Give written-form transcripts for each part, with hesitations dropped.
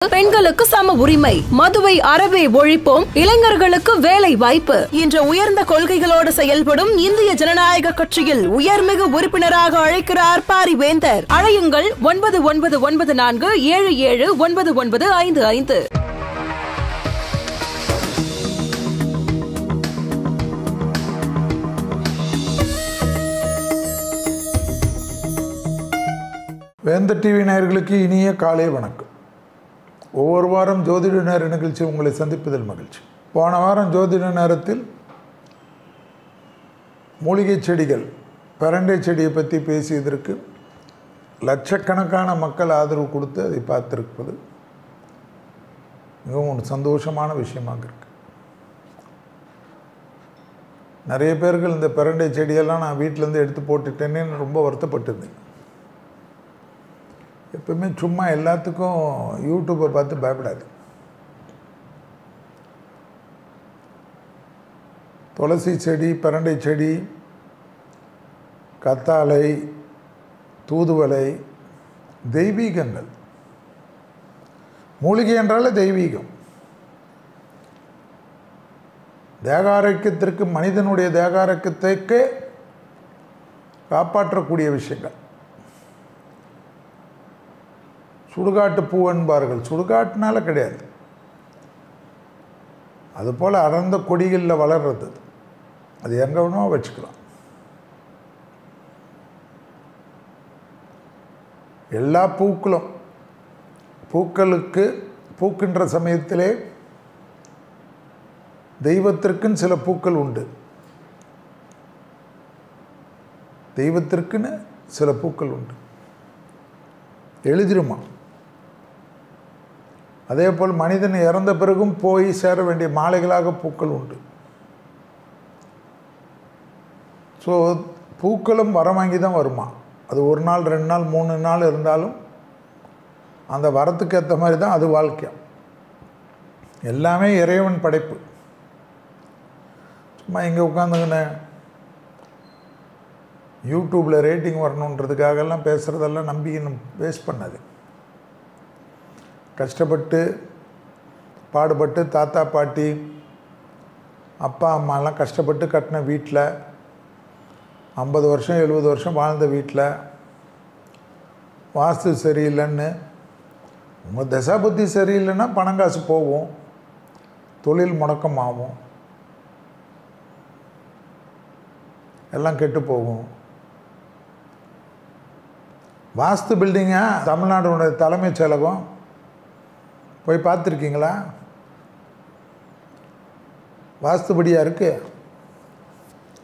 பெண்களுக்கு சம உரிமை, மதுவை அறவே ஒழிப்போம், இளைஞர்களுக்கு வேலை வாய்ப்பு என்ற உயர்ந்த கொள்கைகளோடு செயல்படும் இந்திய ஜனநாயக கட்சியில் உயர்மிகு உறுப்பினராக அழைக்கிறார் பாரிவேந்தர். அழையுங்கள் 9914779955. வேந்தர் டிவி நேயர்களுக்கு இனிய காலை வணக்கம். ஒவ்வொரு வாரம் ஜோதிட நேர நிகழ்ச்சி உங்களை சந்திப்பதில் மகிழ்ச்சி. போன வாரம் ஜோதிட நேரத்தில் மூலிகை செடிகள், பரண்டை செடியை பற்றி பேசியதற்கு லட்சக்கணக்கான மக்கள் ஆதரவு கொடுத்து அதை பார்த்திருப்பது மிகவும் ஒரு சந்தோஷமான விஷயமாக இருக்கு. நிறைய பேர்கள் இந்த பரண்டை செடியெல்லாம் நான் வீட்டிலேருந்து எடுத்து போட்டுட்டேன்னு ரொம்ப வருத்தப்பட்டிருந்தேன். எப்பவுமே சும்மா எல்லாத்துக்கும் யூடியூப்பை பார்த்து பயப்படாது. துளசி செடி, பரண்டை செடி, கத்தாழை, தூதுவளை தெய்வீகங்கள். மூலிகை என்றாலே தெய்வீகம். தேக ஆரோக்கியத்திற்கு, மனிதனுடைய தேக ஆரோக்கியத்தைக்கு காப்பாற்றக்கூடிய விஷயங்கள். சுடுகாட்டு பூ என்பார்கள். சுடுகாட்டுனால கிடையாது, அதுபோல் அடர்ந்த கொடிகளில் வளர்றது. அது எங்கே வேணுமோ வச்சுக்கலாம். எல்லா பூக்களும், பூக்களுக்கு பூக்கின்ற சமயத்திலே தெய்வத்திற்குன்னு சில பூக்கள் உண்டு. தெய்வத்திற்குன்னு சில பூக்கள் உண்டு, எழுதிருமா. அதே போல் மனிதன் இறந்த பிறகும் போய் சேர வேண்டிய மாலைகளாக பூக்கள் உண்டு. ஸோ பூக்களும் வரம் வாங்கி தான் வருமா. அது ஒரு நாள், 2 நாள், 3 நாள் இருந்தாலும் அந்த வரத்துக்கு ஏற்ற மாதிரி தான் அது வாழ்க்கை. எல்லாமே இறைவன் படைப்பு. சும்மா இங்கே உட்காந்துக்கின யூடியூப்பில் ரேட்டிங் வரணுன்றதுக்காகலாம் பேசுகிறதெல்லாம் நம்பி இன்னும் வேஸ்ட் பண்ணாது. கஷ்டப்பட்டு பாடுபட்டு தாத்தா பாட்டி அப்பா அம்மாலாம் கஷ்டப்பட்டு கட்டின வீட்டில், 50 வருஷம் 70 வருஷம் வாழ்ந்த வீட்டில் வாஸ்து சரியில்லைன்னு, உங்கள் தசா புத்தி சரியில்லைன்னா பணம் காசு போகும், தொழில் முடக்கமாகும், எல்லாம் கெட்டு போகும். வாஸ்து பில்டிங்கா தமிழ்நாடுடைய தலைமைச் செயலகம் போய் பார்த்துருக்கீங்களா? வாஸ்துபடியாக இருக்கு,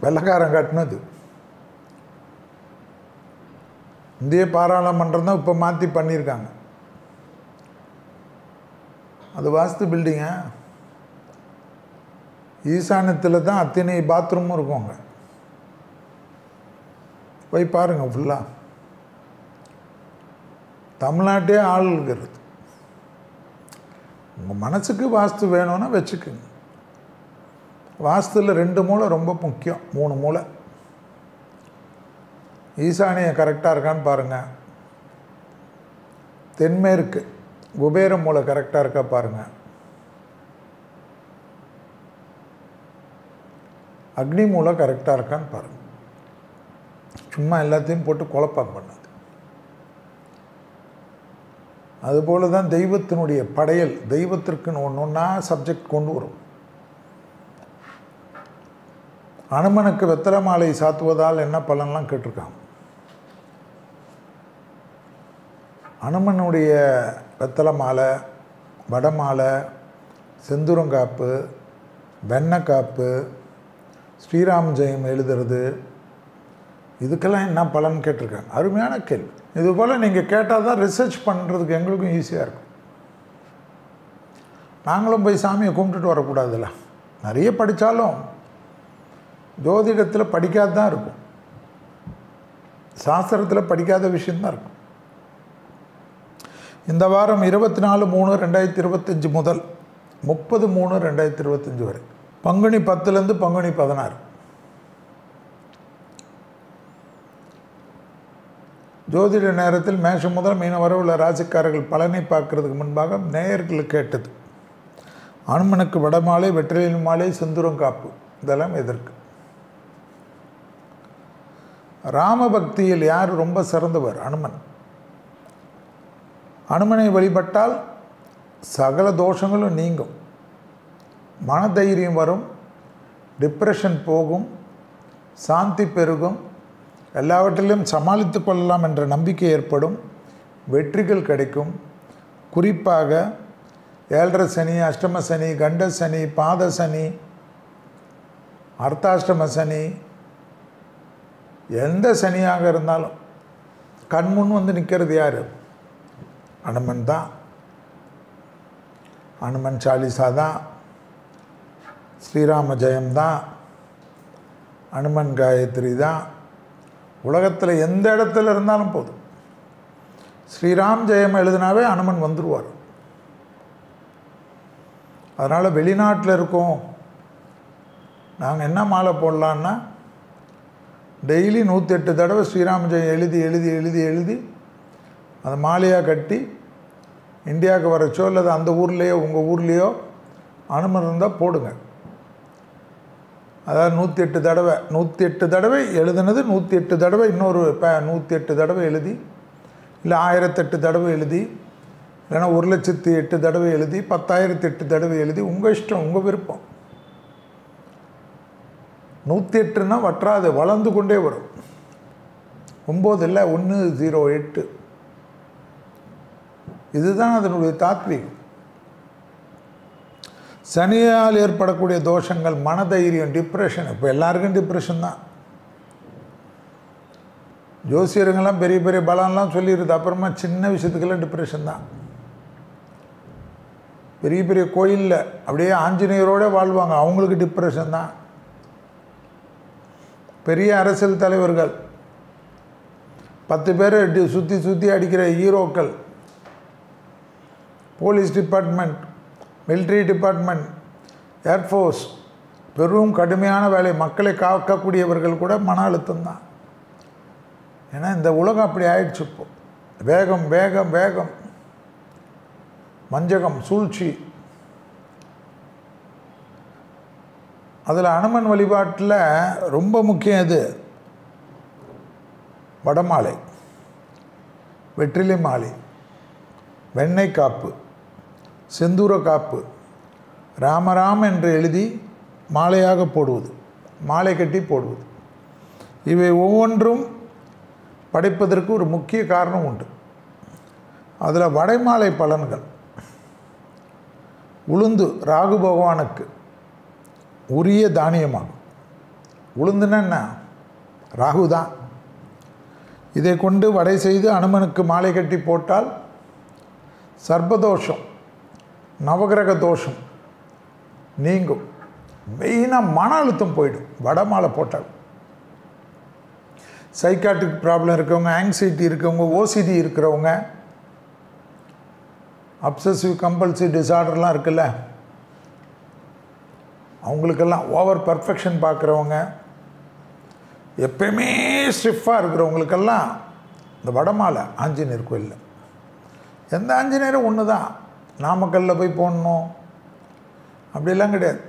வெள்ளக்காரன் காட்டினது. இந்திய பாராளுமன்றம் தான் இப்போ மாற்றி பண்ணியிருக்காங்க. அது வாஸ்து பில்டிங்க. ஈசானியத்தில் தான் அத்தனை பாத்ரூமும் இருக்குங்க. போய் பாருங்கள். ஃபுல்லாக தமிழ்நாட்டே ஆள் இருக்கிறது. உங்கள் மனசுக்கு வாஸ்து வேணும்னா வச்சுக்குங்க. வாஸ்துவில் 2 மூலை ரொம்ப முக்கியம், 3 மூலை. ஈசானியம் கரெக்டாக இருக்கான்னு பாருங்கள். தென்மேற்கு குபேர மூலை கரெக்டாக இருக்கா பாருங்கள். அக்னி மூலை கரெக்டாக இருக்கான்னு பாருங்கள். சும்மா எல்லாத்தையும் போட்டு குழப்பம் பண்ணாது. அதுபோல தான் தெய்வத்தினுடைய படையல். தெய்வத்திற்குன்னு ஒன்றா சப்ஜெக்ட் கொண்டு வரும். அனுமனுக்கு வெத்தலை மாலை சாத்துவதால் என்ன பலன்லாம் கேட்டிருக்காங்க. அனுமனுடைய வெத்தலை மாலை, வடமாலை, செந்துரங்காப்பு, வெண்ணக்காப்பு, ஸ்ரீராம் ஜெயம் எழுதுறது, இதுக்கெல்லாம் என்ன பலன் கேட்டிருக்காங்க. அருமையான கேள்வி. இதுபோல் நீங்கள் கேட்டால் தான் ரிசர்ச் பண்ணுறதுக்கு எங்களுக்கும் ஈஸியாக இருக்கும். நாங்களும் போய் சாமியை கும்பிட்டுட்டு வரக்கூடாதுல்ல. நிறைய படித்தாலும் ஜோதிடத்தில் படிக்காது தான் இருக்கும், சாஸ்திரத்தில் படிக்காத விஷயந்தான் இருக்கும். இந்த வாரம் 24/3/2025 முதல் 30/3/2025 வரை, பங்குனி 10லேருந்து பங்குனி 16. ஜோதிட நேரத்தில் மேஷம் முதல் மீனம் வரை உள்ள ராசிக்காரர்கள் பலனை பார்க்கறதுக்கு முன்பாக நேயர்களுக்கு கேட்டது, அனுமனுக்கு வடமாலை, வெற்றிலை மாலை, செந்தூரம் காப்பு, இதெல்லாம் எதற்கு? ராமபக்தியில் யார் ரொம்ப சிறந்தவர்? அனுமன். அனுமனை வழிபட்டால் சகல தோஷங்களும் நீங்கும், மனதைரியம் வரும், டிப்ரெஷன் போகும், சாந்தி பெருகும், எல்லாவற்றிலும் சமாளித்து கொள்ளலாம் என்ற நம்பிக்கை ஏற்படும், வெற்றிகள் கிடைக்கும். குறிப்பாக 7.5 சனி, அஷ்டம சனி, கண்ட சனி, பாத சனி, அர்த்தாஷ்டம சனி, எந்த சனியாக இருந்தாலும் கண்முன் வந்து நிற்கிறது யார்? அனுமன் தான். அனுமன் சாலிசா தான், ஸ்ரீராம ஜெயம் தான், அனுமன் காயத்ரி தான். உலகத்தில் எந்த இடத்துல இருந்தாலும் போதும், ஸ்ரீராம் ஜெயம் எழுதினாவே அனுமன் வந்துடுவார். அதனால் வெளிநாட்டில் இருக்கோம், நாங்கள் என்ன மாலை போடலான்னா, டெய்லி 108 தடவை ஸ்ரீராம ஜெயம் எழுதி எழுதி எழுதி எழுதி அந்த மாலையாக கட்டி இந்தியாவுக்கு வரச்சோ அல்லது அந்த ஊர்லேயோ உங்கள் ஊர்லேயோ அனுமன் இருந்தால் போடுங்க. அதாவது 108 தடவை 108 தடவை எழுதுனது 108 தடவை இன்னொரு 108 தடவை எழுதி, இல்லை 1008 தடவை எழுதி, இல்லைன்னா 1,08,008 தடவை எழுதி, 10,008 தடவை எழுதி, உங்கள் இஷ்டம், உங்கள் விருப்பம். 108னா வற்றாது, வளர்ந்து கொண்டே வரும். 9 இல்லை 108. இதுதான் அதனுடைய தாத்வீகம். சனியால் ஏற்படக்கூடிய தோஷங்கள், மனதைரியம், டிப்ரெஷன். இப்போ எல்லாருக்கும் டிப்ரெஷன் தான். ஜோசியருங்கெல்லாம் பெரிய பெரிய பலம்லாம் சொல்லிடுது, அப்புறமா சின்ன விஷயத்துக்கெல்லாம் டிப்ரெஷன் தான். பெரிய பெரிய கோயிலில் அப்படியே ஆஞ்சநேயரோடு வாழ்வாங்க, அவங்களுக்கு டிப்ரெஷன் தான். பெரிய அரசியல் தலைவர்கள் 10 பேரை சுற்றி சுற்றி அடிக்கிற ஹீரோக்கள், police department, military department, air force, பெரும் கடுமையான வேலை, மக்களை காக்கக்கூடியவர்கள் கூட மன அழுத்தம் தான். ஏன்னா இந்த உலகம் அப்படி ஆயிடுச்சு. இப்போ வேகம் வேகம் வேகம், வஞ்சகம், சூழ்ச்சி. அதில் அனுமன் வழிபாட்டில் ரொம்ப முக்கியம் எது? வடமாலை, வெற்றிலை மாலை, வெண்ணெய் காப்பு, செந்தூர காப்பு, ராமராம் என்று எழுதி மாலையாக போடுவது, மாலை கட்டி போடுவது. இவை ஒவ்வொன்றும் படைப்பதற்கு ஒரு முக்கிய காரணம் உண்டு. அதில் வடைமாலை பலன்கள். உளுந்து ராகு பகவானுக்கு உரிய தானியமாகும். உளுந்துன்னா என்ன? ராகு தான். இதை கொண்டு வடை செய்து அனுமனுக்கு மாலை கட்டி போட்டால் சர்ப்பதோஷம், நவகிரக தோஷம் நீங்கும். மெயினாக மன அழுத்தம் போயிடும் வடை மாலை போட்டால். சைக்காட்ரிக் ப்ராப்ளம் இருக்கவங்க, ஆங்ஸைட்டி இருக்கவங்க, ஓசிடி இருக்கிறவங்க, அப்சசிவ் கம்பல்சிவ் டிசார்டர்லாம் இருக்குல்ல, அவங்களுக்கெல்லாம், ஓவர் பர்ஃபெக்ஷன் பார்க்குறவங்க, எப்பயுமே ஸ்டிஃபாக இருக்கிறவங்களுக்கெல்லாம் இந்த வடமாலை ஆஞ்சநேயர் கோயிலில், எந்த ஆஞ்சநேயரும் ஒன்று தான், நாமக்கல்லில் போய் போடணும் அப்படிலாம் கிடையாது.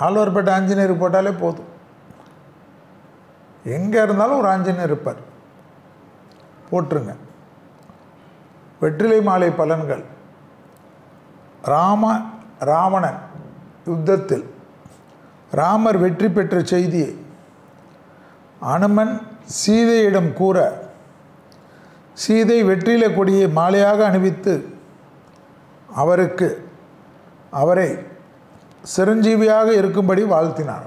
ஆழ்வார்பேட்டை ஆஞ்சநேயர் போட்டாலே போதும். எங்கே இருந்தாலும் ஒரு ஆஞ்சநேயர் இருப்பார், போட்டுருங்க. வெற்றிலை மாலை பலன்கள். ராவணன் யுத்தத்தில் ராமர் வெற்றி பெற்ற செய்தியை அனுமன் சீதையிடம் கூற, சீதை வெற்றிலை கொடியை மாலையாக அணிவித்து அவரை சிரஞ்சீவியாக இருக்கும்படி வாழ்த்தினார்.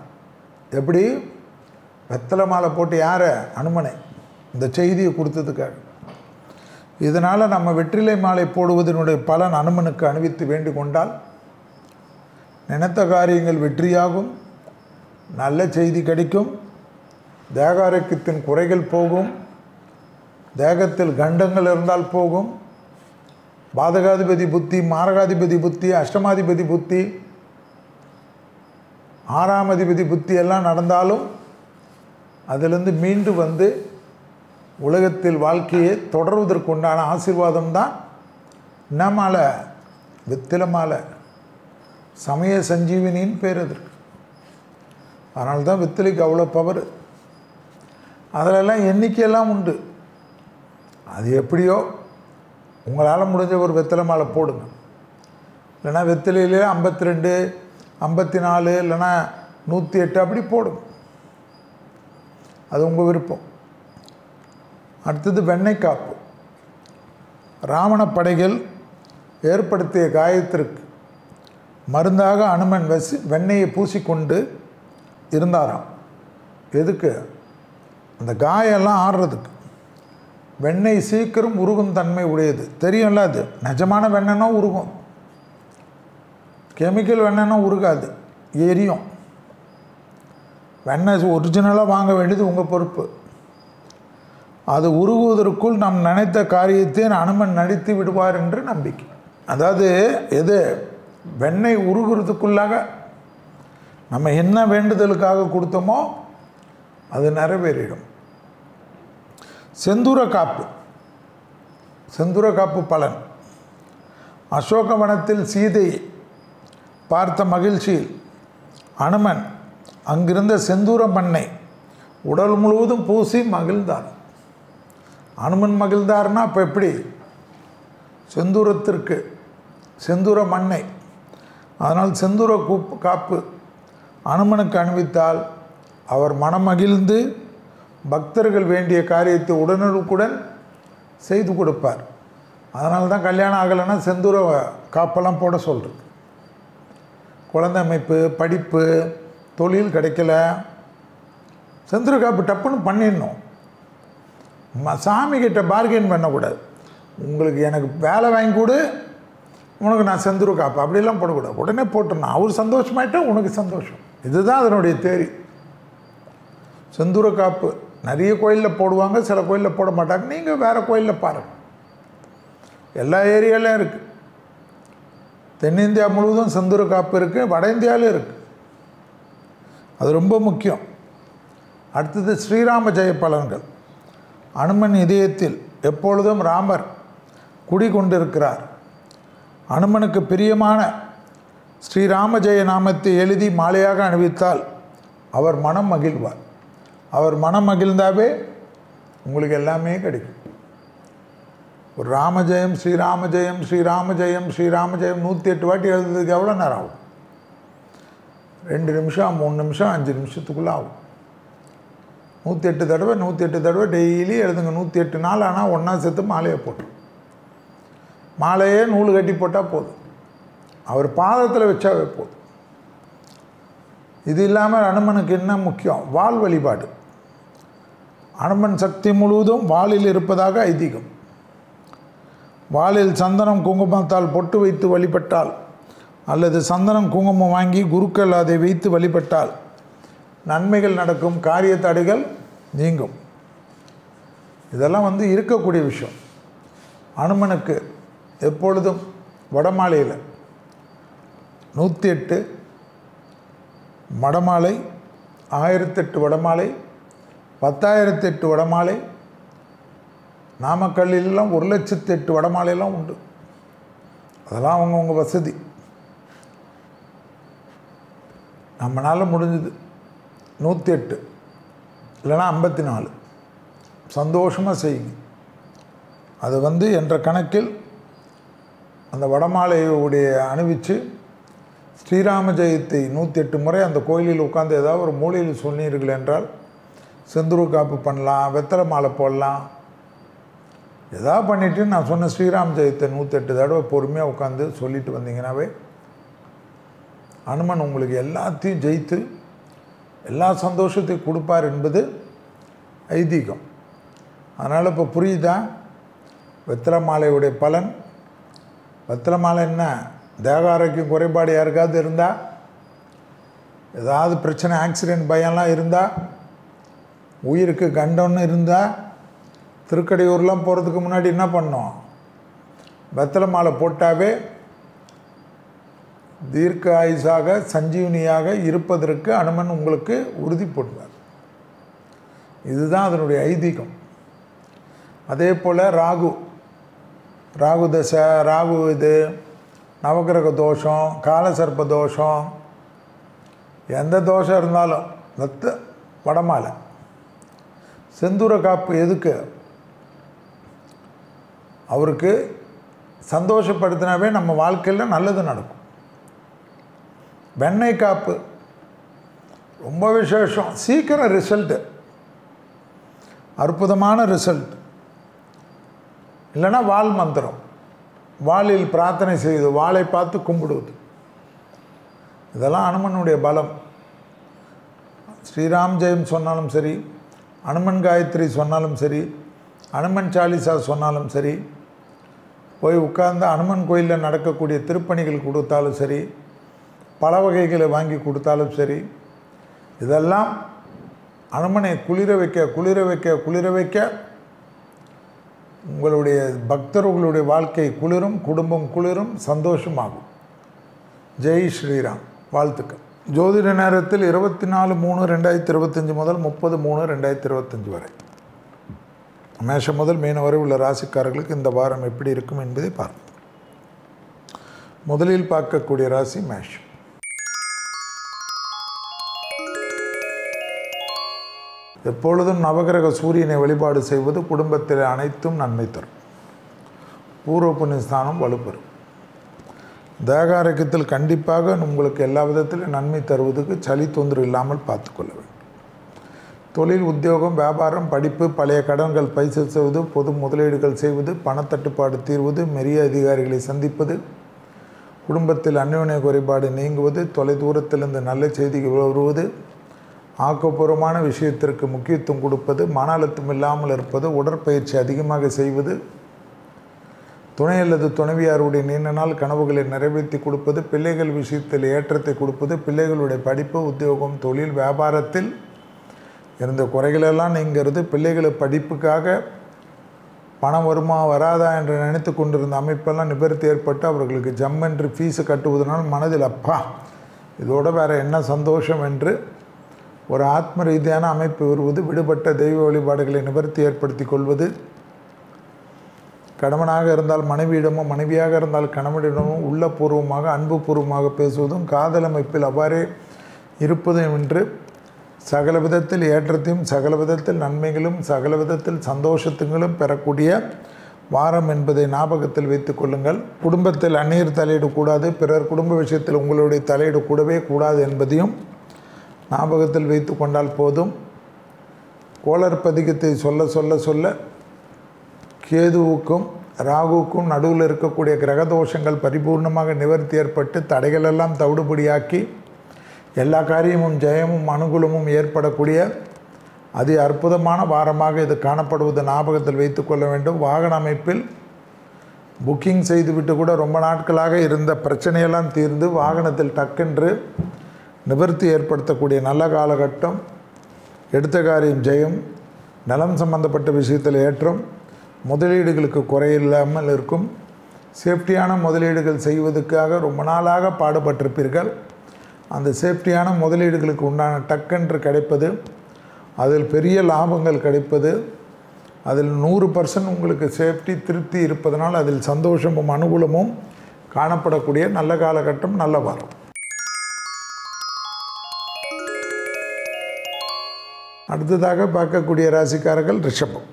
எப்படி? வெத்தலை மாலை போட்டு யாரை? அனுமனை. இந்த செய்தியை கொடுத்ததுக்காக. இதனால் நம்ம வெற்றிலை மாலை போடுவதனுடைய பலன் அனுமனுக்கு அணிவித்து வேண்டிக் கொண்டால் நினைத்த காரியங்கள் வெற்றியாகும், நல்ல செய்தி கிடைக்கும், தேக ஆரோக்கியத்தின் குறைகள் போகும், தேகத்தில் கண்டங்கள் இருந்தால் போகும், பாதகாதிபதி புத்தி, மாரகாதிபதி புத்தி, அஷ்டமாதிபதி புத்தி, 6ஆம் அதிபதி புத்தி எல்லாம் நடந்தாலும் அதிலிருந்து மீண்டு வந்து உலகத்தில் வாழ்க்கையை தொடர்வதற்கு உண்டான ஆசீர்வாதம் தான் என்ன மாலை? வெத்தில மாலை. சமய சஞ்சீவினின்னு பேர் அதற்கு. அதனால தான் வெத்திலைக்கு அவ்வளோ பவர். அதிலெல்லாம் எண்ணிக்கையெல்லாம் உண்டு. அது எப்படியோ உங்களால் முடிஞ்ச ஒரு வெத்திலை மாலை போடுங்க. இல்லைனா வெத்திலையிலே 52, 54 இல்லைனா 108 அப்படி போடுங்க. அது உங்கள் விருப்பம். அடுத்தது வெண்ணெய் காப்பு. ராவண படைகள் ஏற்படுத்திய காயத்திற்கு மருந்தாக அனுமன் வெண்ணெயை பூசிக்கொண்டு இருந்தாராம். எதுக்கு? அந்த காயெல்லாம் ஆடுறதுக்கு. வெண்ணெய் சீக்கிரம் உருகும் தன்மை உடையது. தெரியும்ல, அது நிஜமான வெண்ணெய்னா உருகும், கெமிக்கல் வெண்ணெய்னா உருகாது, எரியும். வெண்ணெய் ஒரிஜினலாக வாங்க வேண்டியது உங்கள் பொறுப்பு. அது உருகுவதற்குள் நாம் நினைத்த காரியத்தை அனுமன் நடித்து விடுவார் என்று நம்பிக்கை. அதாவது எது வெண்ணெய் உருகுறதுக்குள்ளாக நம்ம என்ன வேண்டுதலுக்காக கொடுத்தோமோ அது நிறைவேறிடும். செந்தூர காப்பு. செந்தூர காப்பு பலன். அசோகவனத்தில் சீதையை பார்த்த மகிழ்ச்சியில் அனுமன் அங்கிருந்த செந்தூர மண்ணை உடல் முழுவதும் பூசி மகிழ்ந்தார். அனுமன் மகிழ்ந்தார்னா அப்போ எப்படி? செந்தூரத்திற்கு செந்தூர மண்ணை. அதனால் செந்தூர காப்பு அனுமனுக்கு அணிவித்தால் அவர் மனமகிழ்ந்து பக்தர்கள் வேண்டிய காரியத்தை உடனுக்குடன் செய்து கொடுப்பார். அதனால தான் கல்யாணம் ஆகலைன்னா செந்தூர காப்பெல்லாம் போட சொல்கிறது. குழந்தை அமைப்பு, படிப்பு, தொழில் கிடைக்கல, செந்தூர காப்பு டப்புன்னு பண்ணிடணும். சாமிக்கிட்ட பார்கெயின் பண்ணக்கூடாது. உங்களுக்கு எனக்கு வேலை வாங்கி கொடு, உனக்கு நான் செந்தூர காப்பு அப்படிலாம் போடக்கூடாது. உடனே போட்டுடணும். அவர் சந்தோஷமாயிட்டா உனக்கு சந்தோஷம். இதுதான் அதனுடைய தேரி. செந்தூர காப்பு நிறைய கோயிலில் போடுவாங்க, சில கோயிலில் போட மாட்டாங்க. நீங்கள் வேறு கோயிலில் பாருங்கள். எல்லா ஏரியாலையும் இருக்குது. தென்னிந்தியா முழுவதும் செந்தூர காப்பு இருக்குது, வட இந்தியாவிலும் இருக்குது. அது ரொம்ப முக்கியம். அடுத்தது ஸ்ரீராம ஜெய பலன்கள். அனுமன் இதயத்தில் எப்பொழுதும் ராமர் குடிகொண்டிருக்கிறார். அனுமனுக்கு பிரியமான ஸ்ரீராம ஜெய நாமத்தை எழுதி மாலையாக அணிவித்தால் அவர் மனம் மகிழ்வார். அவர் மனம் மகிழ்ந்தாவே உங்களுக்கு எல்லாமே கிடைக்கும். ஒரு ராமஜெயம் ஸ்ரீராம ஜெயம் ஸ்ரீராம ஜெயம் ஸ்ரீராம ஜெயம் 108 வாட்டி எழுதுறதுக்கு எவ்வளோ நேரம் ஆகும்? 2 நிமிஷம், 3 நிமிஷம், 5 நிமிஷத்துக்குள்ளே ஆகும். 108 தடவை 108 தடவை டெய்லி எழுதுங்க. 108 நாள் ஆனால் ஒன்றா சேர்த்து மாலையை போட்டு, மாலையே நூல் கட்டி போட்டால் போதும். அவர் பாதத்தில் வச்சாவே போதும். இது இல்லாமல் அனுமனுக்கு என்ன முக்கியம்? வாள் வழிபாடு. அனுமன் சக்தி முழுவதும் வாளில் இருப்பதாக ஐதீகம். வாளில் சந்தனம் குங்குமத்தால் பொட்டு வைத்து வழிபட்டால் அல்லது சந்தனம் குங்குமம் வாங்கி குருக்கள் அதை வைத்து வழிபட்டால் நன்மைகள் நடக்கும், காரிய தடைகள் நீங்கும். இதெல்லாம் இருக்கக்கூடிய விஷயம். அனுமனுக்கு எப்பொழுதும் வடமாலையில் 108 வடமாலை, 1008 வடமாலை, 10,008 வடமாலை, நாமக்கல்லிலாம் 1,08,000 வடமாலையெல்லாம் உண்டு. அதெல்லாம் அவங்கவுங்க வசதி. நம்மளால் முடிஞ்சது 108 இல்லைனா 54 சந்தோஷமாக செய்யுங்க. அது என்ற கணக்கில் அந்த வடமாலையுடைய அணிவிச்சு ஸ்ரீராம ஜெயத்தை 108 முறை அந்த கோயிலில் உட்கார்ந்து ஏதாவது ஒரு மூலையில் சொன்னீர்கள் என்றால் செந்தூர காப்பு பண்ணலாம், வெத்தலை மாலை போடலாம். எதாவது பண்ணிவிட்டு நான் சொன்ன ஸ்ரீராம ஜெயத்தை 108 தடவை பொறுமையாக உட்காந்து சொல்லிட்டு வந்தீங்கன்னாவே அனுமன் உங்களுக்கு எல்லாத்தையும் ஜெயித்து எல்லா சந்தோஷத்தையும் கொடுப்பார் என்பது ஐதீகம். அதனால் இப்போ புரியுதா வெத்தலை மாலையுடைய பலன்? வெத்தலை மாலை என்ன? தேக ஆரோக்கியம் குறைபாடு யாருக்காவது இருந்தால், ஏதாவது பிரச்சனை, ஆக்சிடெண்ட் பயம்லாம் இருந்தால், உயிருக்கு கண்டம்னு இருந்தால், திருக்கடையூர்லாம் போகிறதுக்கு முன்னாடி என்ன பண்ணோம்? வெத்தலை மாலை போட்டாவே தீர்க்க ஆயுசாக சஞ்சீவனியாக இருப்பதற்கு அனுமன் உங்களுக்கு உறுதி போடுவார். இதுதான் அதனுடைய ஐதீகம். அதே போல் ராகு தசை, ராகு இது, நவகிரக தோஷம், காலசர்ப்ப தோஷம், எந்த தோஷம் இருந்தாலும் வடமாலை செந்தூர காப்பு எதுக்கு? அவருக்கு சந்தோஷப்படுத்தினாவே நம்ம வாழ்க்கையில் நல்லது நடக்கும். வெண்ணெய் காப்பு ரொம்ப விசேஷம், சீக்கிரம் ரிசல்ட்டு, அற்புதமான ரிசல்ட். இல்லைன்னா வால் மந்திரம், வாளில் பிரார்த்தனை செய்வது, வாளை பார்த்து கும்பிடுவது, இதெல்லாம் அனுமனுடைய பலம். ஸ்ரீராம் ஜெயம் சொன்னாலும் சரி, அனுமன் காயத்ரி சொன்னாலும் சரி, அனுமன் சாலிசா சொன்னாலும் சரி, போய் உட்கார்ந்து அனுமன் கோயிலில் நடக்கக்கூடிய திருப்பணிகள் கொடுத்தாலும் சரி, பல வகைகளை வாங்கி கொடுத்தாலும் சரி, இதெல்லாம் அனுமனை குளிர வைக்க உங்களுடைய பக்தர்களுடைய வாழ்க்கை குளிரும், குடும்பம் குளிரும், சந்தோஷமாகும். ஜெய் ஸ்ரீராம். வாழ்த்துக்கள். ஜோதிட நேரத்தில் 24/3/2025 முதல் 30/3/2025 வரை மேஷம் முதல் மீனம் வரை உள்ள ராசிக்காரர்களுக்கு இந்த வாரம் எப்படி இருக்கும் என்பதை பார்ப்போம். முதலில் பார்க்கக்கூடிய ராசி மேஷம். எப்பொழுதும் நவகிரக சூரியனை வழிபாடு செய்வது குடும்பத்தில் அனைத்தும் நன்மை தரும். பூர்வ புண்ணியஸ்தானம் வலுப்பெறும். தேகாரோக்கியத்தில் கண்டிப்பாக உங்களுக்கு எல்லா விதத்திலும் நன்மை தருவதற்கு சளி தொந்தரவு இல்லாமல் பார்த்துக்கொள்ள வேண்டும். தொழில், உத்தியோகம், வியாபாரம், படிப்பு, பழைய கடன்கள் பைசல் செய்வது, பொது முதலீடுகள் செய்வது, பணத்தட்டுப்பாடு தீர்வது, மெரிய அதிகாரிகளை சந்திப்பது, குடும்பத்தில் அந்யோன்ய குறைபாடு நீங்குவது, தொலை தூரத்திலிருந்து நல்ல செய்திகள் வருவது, ஆக்கப்பூர்வமான விஷயத்திற்கு முக்கியத்துவம் கொடுப்பது, மன அழுத்தம் இல்லாமல் இருப்பது, உடற்பயிற்சி அதிகமாக செய்வது, துணை அல்லது துணைவியாருடைய நீண்ட நாள் கனவுகளை நிறைவேற்றி கொடுப்பது, பிள்ளைகள் விஷயத்தில் ஏற்றத்தை கொடுப்பது, பிள்ளைகளுடைய படிப்பு, உத்தியோகம், தொழில், வியாபாரத்தில் இருந்த குறைகளெல்லாம் நீங்கிறது, பிள்ளைகளை படிப்புக்காக பணம் வருமா வராதா என்று நினைத்து கொண்டிருந்த அமைப்பெல்லாம் நிவர்த்தி ஏற்பட்டு அவர்களுக்கு ஜம்மென்று ஃபீஸு கட்டுவதனால் மனதில் அப்பா இதோட வேறு என்ன சந்தோஷம் என்று ஒரு ஆத்ம ரீதியான அமைப்பு வருவது, விடுபட்ட தெய்வ வழிபாடுகளை நிவர்த்தி ஏற்படுத்தி கொள்வது, கணவனாக இருந்தால் மனைவியிடமும், மனைவியாக இருந்தால் கணவனிடமும் உள்ளபூர்வமாக அன்புபூர்வமாக பேசுவதும், காதல் அமைப்பில் அவ்வாறே இருப்பதும் என்று சகல விதத்தில் ஏற்றத்தையும், சகல விதத்தில் நன்மைகளும், சகல விதத்தில் சந்தோஷத்துங்களும் பெறக்கூடிய வாரம் என்பதை ஞாபகத்தில் வைத்துக் கொள்ளுங்கள். குடும்பத்தில் அந்நியர் தலையிடக்கூடாது, பிறர் குடும்ப விஷயத்தில் உங்களுடைய தலையிடக்கூடவே கூடாது என்பதையும் ஞாபகத்தில் வைத்து கொண்டால் போதும். கோளர் பதிகத்தை சொல்ல சொல்ல சொல்ல கேதுவுக்கும் ராகுவுக்கும் நடுவில் இருக்கக்கூடிய கிரகதோஷங்கள் பரிபூர்ணமாக நிவர்த்தி ஏற்பட்டு தடைகளெல்லாம் தவிடுபடியாக்கி எல்லா காரியமும் ஜெயமும் அனுகூலமும் ஏற்படக்கூடிய அதி அற்புதமான வாரமாக இது காணப்படுவது ஞாபகத்தில் வைத்து கொள்ள வேண்டும். வாகன அமைப்பில் புக்கிங் செய்துவிட்டு கூட ரொம்ப நாட்களாக இருந்த பிரச்சனையெல்லாம் தீர்ந்து வாகனத்தில் டக்கென்று நிவர்த்தி ஏற்படுத்தக்கூடிய நல்ல காலகட்டம். எடுத்த காரியம் ஜெயம், நலம் சம்பந்தப்பட்ட விஷயத்தில் ஏற்றம், முதலீடுகளுக்கு குறையில்லாமல் இருக்கும். சேஃப்டியான முதலீடுகள் செய்வதற்காக ரொம்ப நாளாக பாடுபட்டிருப்பீர்கள். அந்த சேஃப்டியான முதலீடுகளுக்கு உண்டான டக்கென்று கிடைப்பது, அதில் பெரிய லாபங்கள் கிடைப்பது, அதில் 100% உங்களுக்கு சேஃப்டி திருப்தி இருப்பதனால் அதில் சந்தோஷமும் அனுகூலமும் காணப்படக்கூடிய நல்ல காலகட்டம், நல்ல வாரம். அடுத்ததாக பார்க்கக்கூடிய ராசிக்காரர்கள் ரிஷபம்.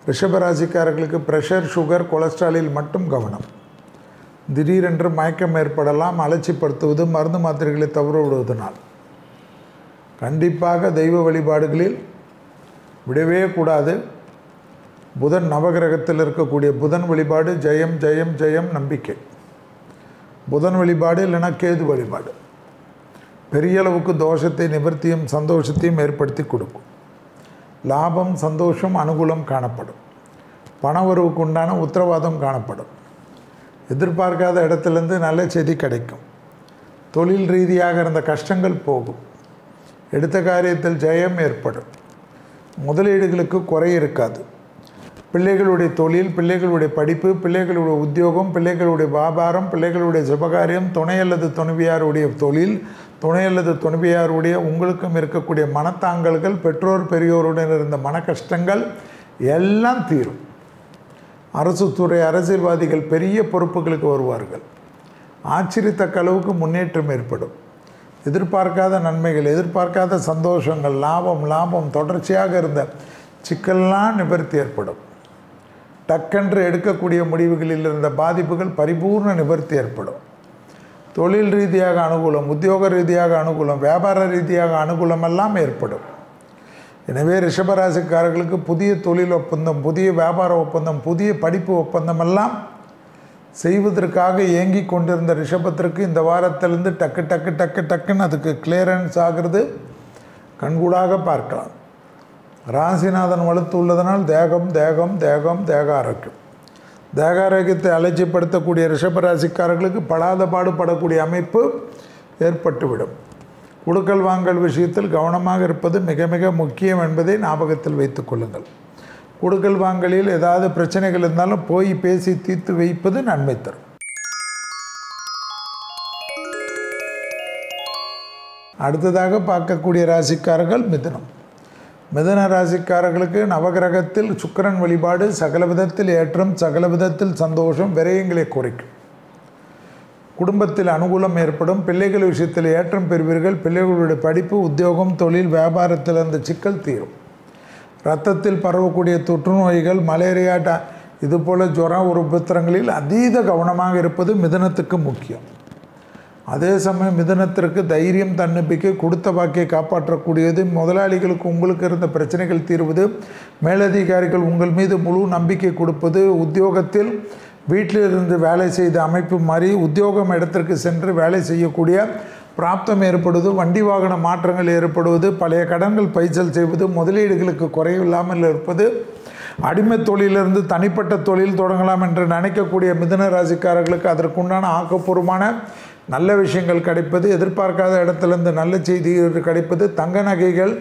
ரிஷப ராசிக்காரர்களுக்கு ப்ரெஷர், சுகர், கொலஸ்ட்ராலில் மட்டும் கவனம். திடீரென்று மயக்கம் ஏற்படலாம். அலட்சிப்படுத்துவது, மருந்து மாத்திரைகளை தவற விடுவதனால் கண்டிப்பாக தெய்வ வழிபாடுகளில் விடவே கூடாது. புதன் நவகிரகத்தில் இருக்கக்கூடிய புதன் வழிபாடு ஜெயம் ஜெயம் ஜெயம் நம்பிக்கை. புதன் வழிபாடு இல்லைன்னா கேது வழிபாடு பெரிய அளவுக்கு தோஷத்தை நிவர்த்தியும் சந்தோஷத்தையும் ஏற்படுத்தி கொடுக்கும். லாபம், சந்தோஷம், அனுகூலம் காணப்படும். பணவரவுக்கு உண்டான உத்தரவாதம் காணப்படும். எதிர்பார்க்காத இடத்துலேருந்து நல்ல செய்தி கிடைக்கும். தொழில் ரீதியாக இருந்த கஷ்டங்கள் போகும். எடுத்த காரியத்தில் ஜெயம் ஏற்படும். முதலீடுகளுக்கு குறை இருக்காது. பிள்ளைகளுடைய தொழில், பிள்ளைகளுடைய படிப்பு, பிள்ளைகளுடைய உத்தியோகம், பிள்ளைகளுடைய வியாபாரம், பிள்ளைகளுடைய சுபகாரியம், துணை அல்லது துணைவியாருடைய தொழில், துணை அல்லது துணைவியாருடைய உங்களுக்கும் இருக்கக்கூடிய மனத்தாங்கல்கள், பெற்றோர் பெரியோருடன் இருந்த மன கஷ்டங்கள் எல்லாம் தீரும். அரசு துறை அரசியல்வாதிகள் பெரிய பொறுப்புகளுக்கு வருவார்கள். ஆச்சரியத்தக்க அளவுக்கு முன்னேற்றம் ஏற்படும். எதிர்பார்க்காத நன்மைகள், எதிர்பார்க்காத சந்தோஷங்கள், லாபம் தொடர்ச்சியாக இருந்த சிக்கல்லாம் நிவர்த்தி ஏற்படும். டக்கென்று எடுக்கக்கூடிய முடிவுகளில் இருந்த பாதிப்புகள் பரிபூர்ண நிவர்த்தி ஏற்படும். தொழில் ரீதியாக அனுகூலம், உத்தியோக ரீதியாக அனுகூலம், வியாபார ரீதியாக அனுகூலம் எல்லாம் ஏற்படும். எனவே ரிஷபராசிக்காரர்களுக்கு புதிய தொழில் ஒப்பந்தம், புதிய வியாபார ஒப்பந்தம், புதிய படிப்பு ஒப்பந்தம் எல்லாம் செய்வதற்காக ஏங்கி கொண்டிருந்த ரிஷபத்திற்கு இந்த வாரத்திலிருந்து டக்குன்னு அதுக்கு கிளியரன்ஸ் ஆகிறது கண்கூடாக பார்க்கலாம். ராசிநாதன் வலுத்து உள்ளதனால் தேக ஆரோக்கியம். தேக ஆரோக்கியத்தை அலட்சியப்படுத்தக்கூடிய ரிஷபராசிக்காரர்களுக்கு படாத பாடுபடக்கூடிய அமைப்பு ஏற்பட்டுவிடும். கொடுக்கல் வாங்கல் விஷயத்தில் கவனமாக இருப்பது மிக மிக முக்கியம் என்பதை ஞாபகத்தில் வைத்துக் கொள்ளுங்கள். கொடுக்கல் வாங்கலில் ஏதாவது பிரச்சனைகள் இருந்தாலும் போய் பேசி தீர்த்து வைப்பது நன்மை தரும். அடுத்ததாக பார்க்கக்கூடிய ராசிக்காரர்கள் மிதுனம். மிதுன ராசிக்காரர்களுக்கு நவகிரகத்தில் சுக்கிரன் வழிபாடு சகல விதத்தில் ஏற்றம், சகல விதத்தில் சந்தோஷம், விரயங்களை குறைக்கும். குடும்பத்தில் அனுகூலம் ஏற்படும். பிள்ளைகள் விஷயத்தில் ஏற்றம் பெறுவீர்கள். பிள்ளைகளுடைய படிப்பு, உத்தியோகம், தொழில், வியாபாரத்தில் அந்த சிக்கல் தீரும். இரத்தத்தில் பரவக்கூடிய தொற்று நோய்கள், மலேரியா, இதுபோல் ஜுரம், உபத்திரங்களில் அதீத கவனமாக இருப்பது மிதுனத்துக்கு முக்கியம். அதே சமயம் மிதுனத்திற்கு தைரியம், தன்னம்பிக்கை, கொடுத்த வாக்கை காப்பாற்றக்கூடியது, முதலாளிகளுக்கு உங்களுக்கு இருந்த பிரச்சனைகள் தீர்வது, மேலதிகாரிகள் உங்கள் மீது முழு நம்பிக்கை கொடுப்பது, உத்தியோகத்தில் வீட்டிலிருந்து வேலை செய்த அமைப்பு மாறி உத்தியோகம் இடத்திற்கு சென்று வேலை செய்யக்கூடிய பிராப்தம் ஏற்படுவது, வண்டி வாகன மாற்றங்கள் ஏற்படுவது, பழைய கடன்கள் பைசல் செய்வது, முதலீடுகளுக்கு குறைவில்லாமல் இருப்பது, அடிமை தொழிலிருந்து தனிப்பட்ட தொழில் தொடங்கலாம் என்று நினைக்கக்கூடிய மிதுன ராசிக்காரர்களுக்கு அதற்குண்டான ஆக்கப்பூர்வமான நல்ல விஷயங்கள் கிடைப்பது, எதிர்பார்க்காத இடத்துலேருந்து நல்ல செய்தி கிடைப்பது, தங்க நகைகள்